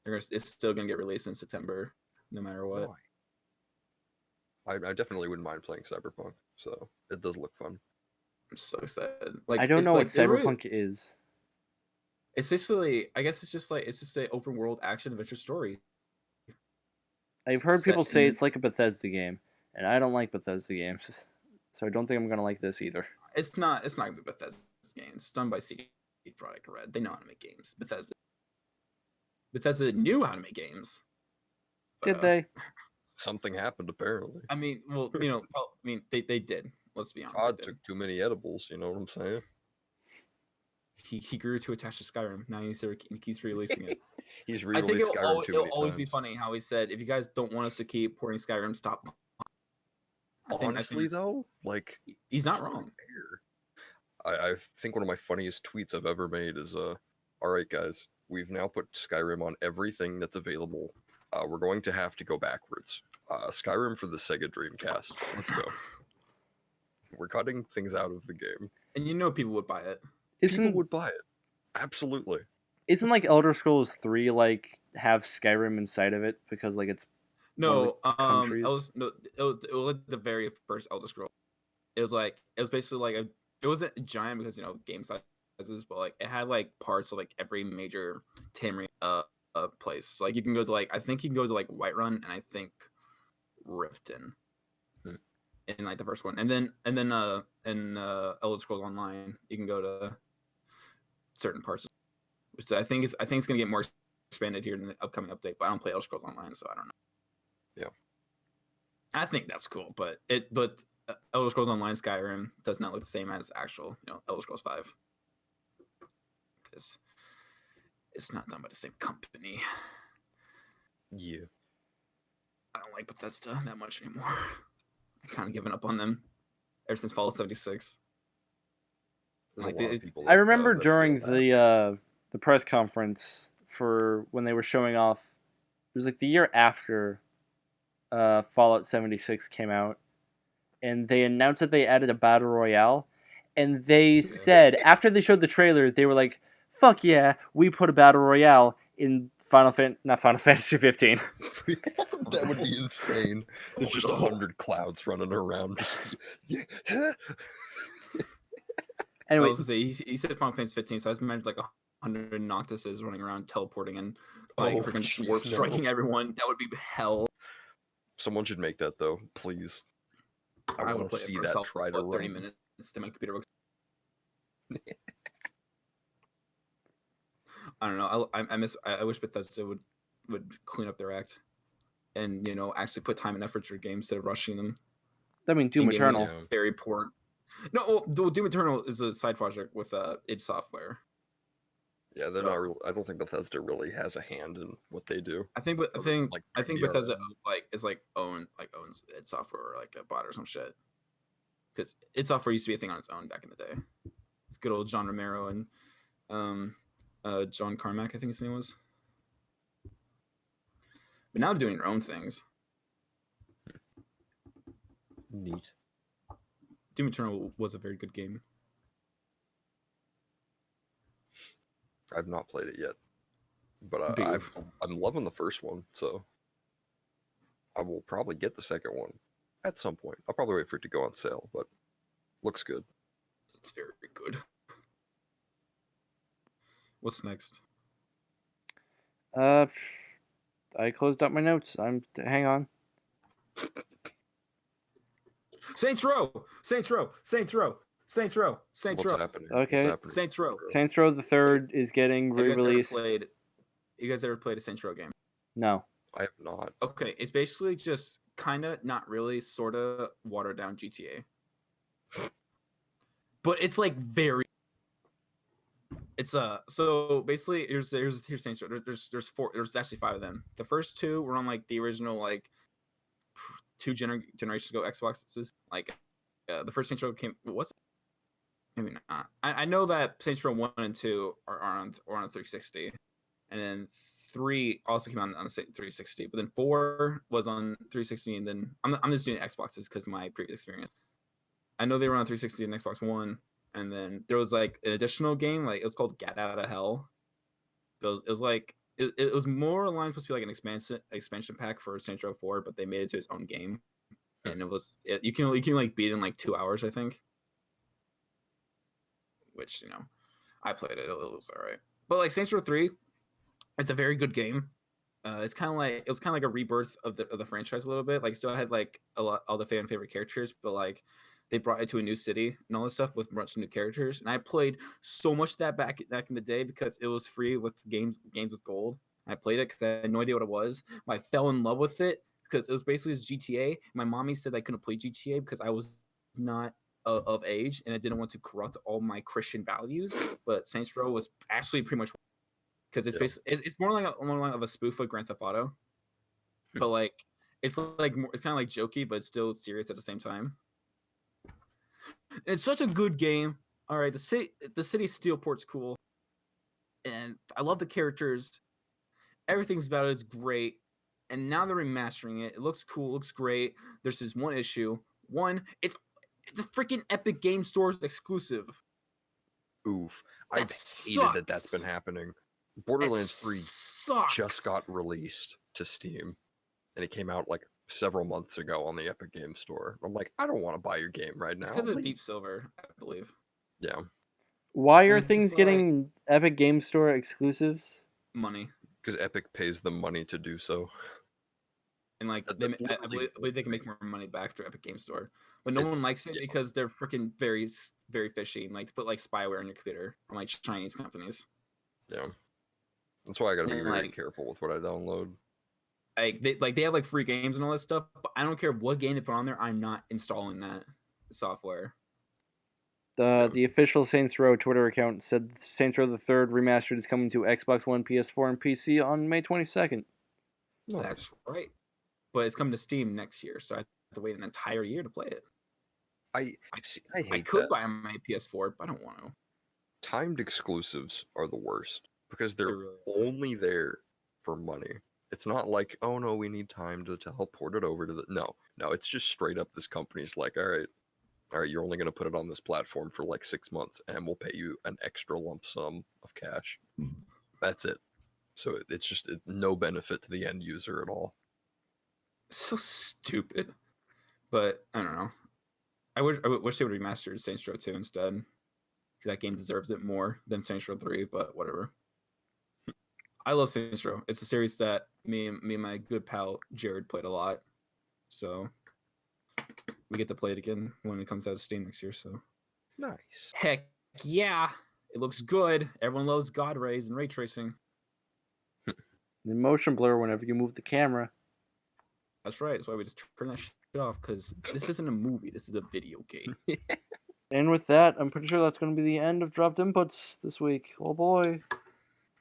it's still gonna get released in September, no matter what. I definitely wouldn't mind playing Cyberpunk, so it does look fun. I'm so excited. Like I don't know what Cyberpunk is. It's basically, I guess it's just an open world action adventure story. I've heard people say it's like a Bethesda game, and I don't like Bethesda games, so I don't think I'm gonna like this either. It's not gonna be Bethesda's game. It's done by CD Projekt Red. They know how to make games. Bethesda knew how to make games. But, did they? Something happened apparently. I mean, well, they did. Let's be honest. Todd took too many edibles. You know what I'm saying? He grew too attached to Skyrim. Now he keeps releasing it. He's re-released Skyrim too many times. It'll always be funny how he said, "If you guys don't want us to keep porting Skyrim, stop." Honestly, though, like he's not wrong. I think one of my funniest tweets I've ever made is, "All right, guys, we've now put Skyrim on everything that's available. We're going to have to go backwards. Skyrim for the Sega Dreamcast. Let's go. We're cutting things out of the game." And people would buy it. People would buy it. Absolutely. Isn't like Elder Scrolls 3 like have Skyrim inside of it because like it's it was like the very first Elder Scrolls. It was basically like it wasn't giant because game sizes, but like it had like parts of like every major Tamriel place. So, like you can go to I think you can go to like Whiterun and I think Riften. In like the first one, and then in Elder Scrolls Online, you can go to certain parts. So I think it's gonna get more expanded here in the upcoming update. But I don't play Elder Scrolls Online, so I don't know. Yeah, I think that's cool, but Elder Scrolls Online Skyrim does not look the same as actual Elder Scrolls 5 because it's not done by the same company. Yeah, I don't like Bethesda that much anymore. I kind of given up on them ever since Fallout 76. I remember during the press conference for when they were showing off. It was like the year after Fallout 76 came out, and they announced that they added a battle royale, and they said after they showed the trailer, they were like, "Fuck yeah, we put a battle royale in not Final Fantasy 15." That would be insane. There's just 100 clouds running around. Yeah. Anyway, he said Final Fantasy 15, so I just imagined like 100 Noctises running around, teleporting, and freaking warp striking everyone. That would be hell. Someone should make that though, please. I want to see that try to run. 30 minutes to my computer. I don't know. I wish Bethesda would clean up their act, and actually put time and effort to their game instead of rushing them. I mean, Doom Eternal is very poor. No, Doom Eternal is a side project with id Software. Yeah, they're not. I don't think Bethesda really has a hand in what they do. I think Bethesda owns id Software or like a bot or some shit. Because id Software used to be a thing on its own back in the day. It's good old John Romero and John Carmack, I think his name was. But now they're doing their own things. Neat. Doom Eternal was a very good game. I've not played it yet, but I'm loving the first one, so I will probably get the second one at some point. I'll probably wait for it to go on sale, but looks good. It's very good. What's next? I closed up my notes. Hang on. Saints Row. What's happening? Okay. Saints Row. Saints Row the Third is getting re-released. You guys ever played a Saints Row game? No. I have not. Okay, it's basically just kind of, not really, sort of watered down GTA. But it's like very. It's so basically here's Saints Row. There's actually 5 of them. The first 2 were on like the original like 2 generations ago Xboxes. Like the first Saints Row came. What's maybe not. I know that Saints Row 1 and 2 are on 360, and then 3 also came out on the 360. But then 4 was on 360, and then I'm just doing Xboxes because of my previous experience. I know they were on 360 and Xbox One, and then there was like an additional game, like it was called Get Out of Hell. It was like it was more aligned supposed to be like an expansion pack for Saints Row 4, but they made it to its own game, and you can like beat it in like 2 hours, I think. Which I played it. It was all right. But like Saints Row 3, it's a very good game. It's kind of like it was kind of like a rebirth of the franchise a little bit. Like still had like all the favorite characters, but like they brought it to a new city and all this stuff with much new characters. And I played so much of that back in the day because it was free with games with gold. And I played it because I had no idea what it was. I fell in love with it because it was basically GTA. My mommy said I couldn't play GTA because I was not of age and I didn't want to corrupt all my Christian values. But Saints Row was actually pretty much because it's basically it's more like of a spoof of Grand Theft Auto, but like it's like it's kind of like jokey, but it's still serious at the same time. It's such a good game. All right, the city Steelport's cool, and I love the characters. Everything's about it is great, and now they're remastering it. It looks cool, looks great. There's this one issue. It's a freaking Epic Game Store's exclusive. Oof, I've hated that's been happening. Borderlands 3 just got released to Steam, and it came out like several months ago on the Epic Game Store. I'm like, I don't want to buy your game right now. It's because of Deep Silver, I believe. Yeah. Why are things getting Epic Game Store exclusives? Money. Because Epic pays them money to do so. And like, I believe they can make more money back through Epic Game Store, but no one likes it because they're freaking very, very fishy and like to put like spyware on your computer from like Chinese companies. Yeah. That's why I gotta be very careful with what I download. They have like free games and all that stuff, but I don't care what game they put on there. I'm not installing that software. The official Saints Row Twitter account said Saints Row the Third Remastered is coming to Xbox One, PS4, and PC on May 22nd. No. That's right, but it's coming to Steam next year, so I have to wait an entire year to play it. I hate I could buy my PS4, but I don't want to. Timed exclusives are the worst because they're only there for money. It's not like, oh no, we need time to help port it over to the no, it's just straight up this company's like, all right, you're only gonna put it on this platform for like 6 months and we'll pay you an extra lump sum of cash. That's it. So it's just no benefit to the end user at all. So stupid. But I don't know. I wish they would remaster Saints Row 2 instead. That game deserves it more than Saints Row 3, but whatever. I love Saints Row. It's a series that me and my good pal Jared played a lot. So we get to play it again when it comes out of Steam next year. So nice. Heck yeah. It looks good. Everyone loves God rays and ray tracing. The motion blur whenever you move the camera. That's right. That's why we just turn that shit off, because this isn't a movie. This is a video game. And with that, I'm pretty sure that's going to be the end of Dropped Inputs this week. Oh boy.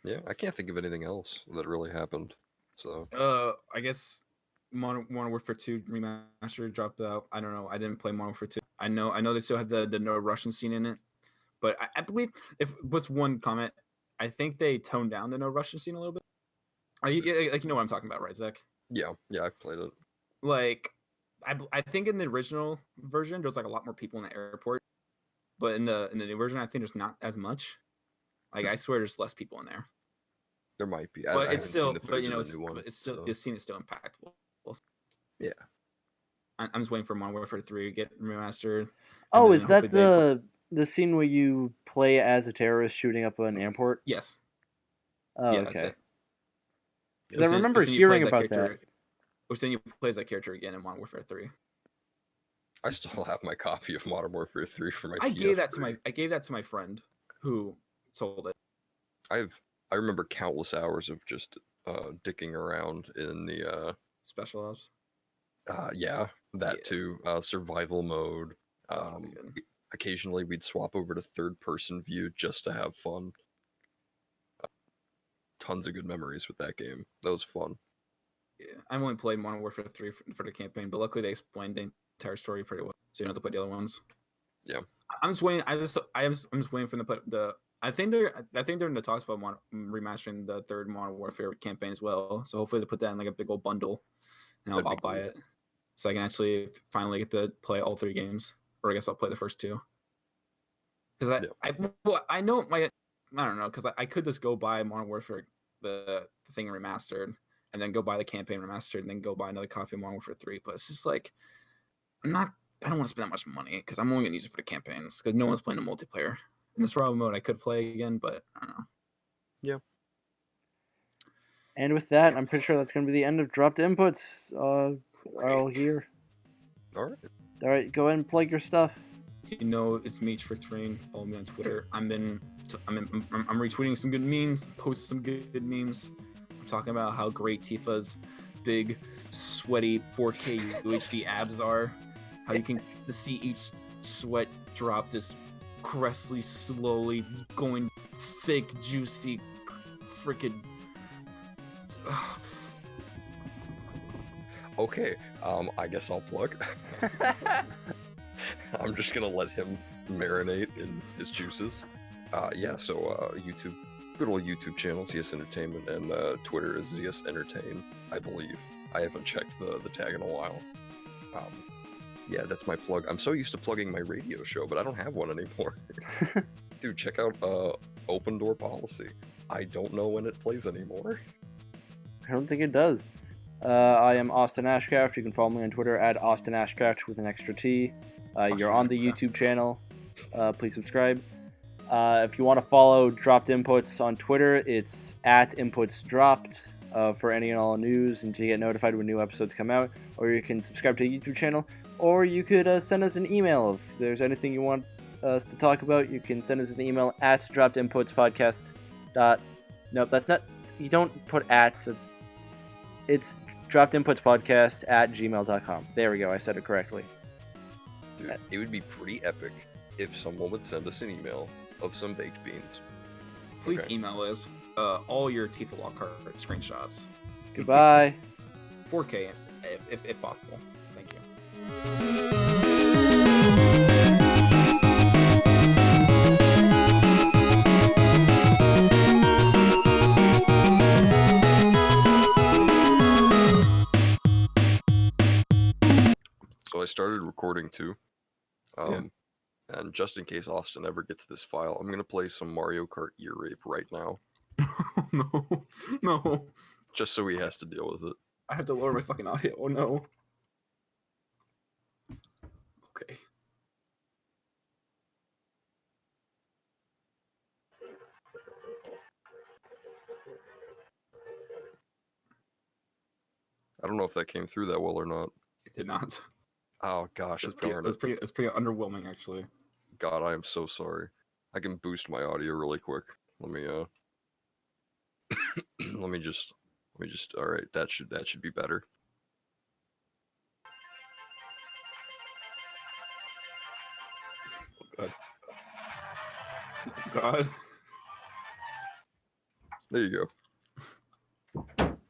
Yeah, I can't think of anything else that really happened. So I guess Modern Warfare 2 remastered dropped out. I don't know. I didn't play Modern Warfare 2. I know they still have the no Russian scene in it, but I believe what's one comment, I think they toned down the no Russian scene a little bit. Like you know what I'm talking about, right, Zach? Yeah, I've played it. Like I think in the original version there's like a lot more people in the airport, but in the new version I think there's not as much. Like I swear there's less people in there. There might be, but it's still, but you know, it's still the scene is still impactful. Yeah, I'm just waiting for Modern Warfare 3 to get remastered. Oh, is that the scene where you play as a terrorist shooting up an airport? Yes. Oh, yeah, okay. Because I remember hearing about that. Which then you play as that character again in Modern Warfare 3. I still have my copy of Modern Warfare 3 for my PS3. I gave that to my friend who sold it. I remember countless hours of just dicking around in the Special Ops. Yeah, that too. Survival mode. Occasionally we'd swap over to third-person view just to have fun. Tons of good memories with that game. That was fun. Yeah, I've only played Modern Warfare 3 for the campaign, but luckily they explained the entire story pretty well, so you don't have to play the other ones. Yeah, I'm just waiting. I'm just waiting for them to put the. I think they're in the talks about remastering the third Modern Warfare campaign as well. So hopefully they put that in like a big old bundle, and I'll buy it, so I can actually finally get to play all 3 games. or I guess I'll play the first two. Because Yeah. I know I don't know, because I could just go buy Modern Warfare the thing remastered, and then go buy the campaign remastered, and then go buy another copy of Modern Warfare 3. But it's just like I don't want to spend that much money because I'm only gonna use it for the campaigns because no one's playing a multiplayer. In the survival mode, I could play again, but I don't know. Yeah. And with that, I'm pretty sure that's going to be the end of dropped inputs. All here. All right. All right, go ahead and plug your stuff. You know, it's me, Tricktrain. Follow me on Twitter. I'm retweeting some good memes, posting some good memes. I'm talking about how great Tifa's big, sweaty 4K UHD abs are. How you can see each sweat drop this crestly, slowly going thick, juicy, freaking. Okay. I guess I'll plug. I'm just gonna let him marinate in his juices. YouTube, good old YouTube channel, ZS Entertainment, and Twitter is ZS Entertain, I believe. I haven't checked the tag in a while. Yeah, that's my plug. I'm so used to plugging my radio show, but I don't have one anymore. Dude, check out Open Door Policy. I don't know when it plays anymore. I don't think it does. I am Austin Ashcraft. You can follow me on Twitter at Austin Ashcraft with an extra T. You're on the YouTube channel. Please subscribe. If you want to follow Dropped Inputs on Twitter, it's at Inputs Dropped for any and all news and to get notified when new episodes come out. Or you can subscribe to the YouTube channel. Or you could send us an email if there's anything you want us to talk about. You can send us an email at droppedinputspodcast. Nope, that's not. You don't put at. So it's droppedinputspodcast@gmail.com. There we go. I said it correctly. Dude, it would be pretty epic if someone would send us an email of some baked beans. Please Okay. email us all your Tifa Lockhart screenshots. Goodbye. 4K if possible. Thank you. So I started recording too. Yeah. And just in case Austin ever gets this file, I'm gonna play some Mario Kart Ear Rape right now, No. just so he has to deal with it. I have to lower my fucking audio. Oh no. Okay. I don't know if that came through that well or not. It did not. Oh gosh, It's darn it. pretty underwhelming actually. God, I am so sorry. I can boost my audio really quick. Let me let me just all right, that should be better. God. God. There you go.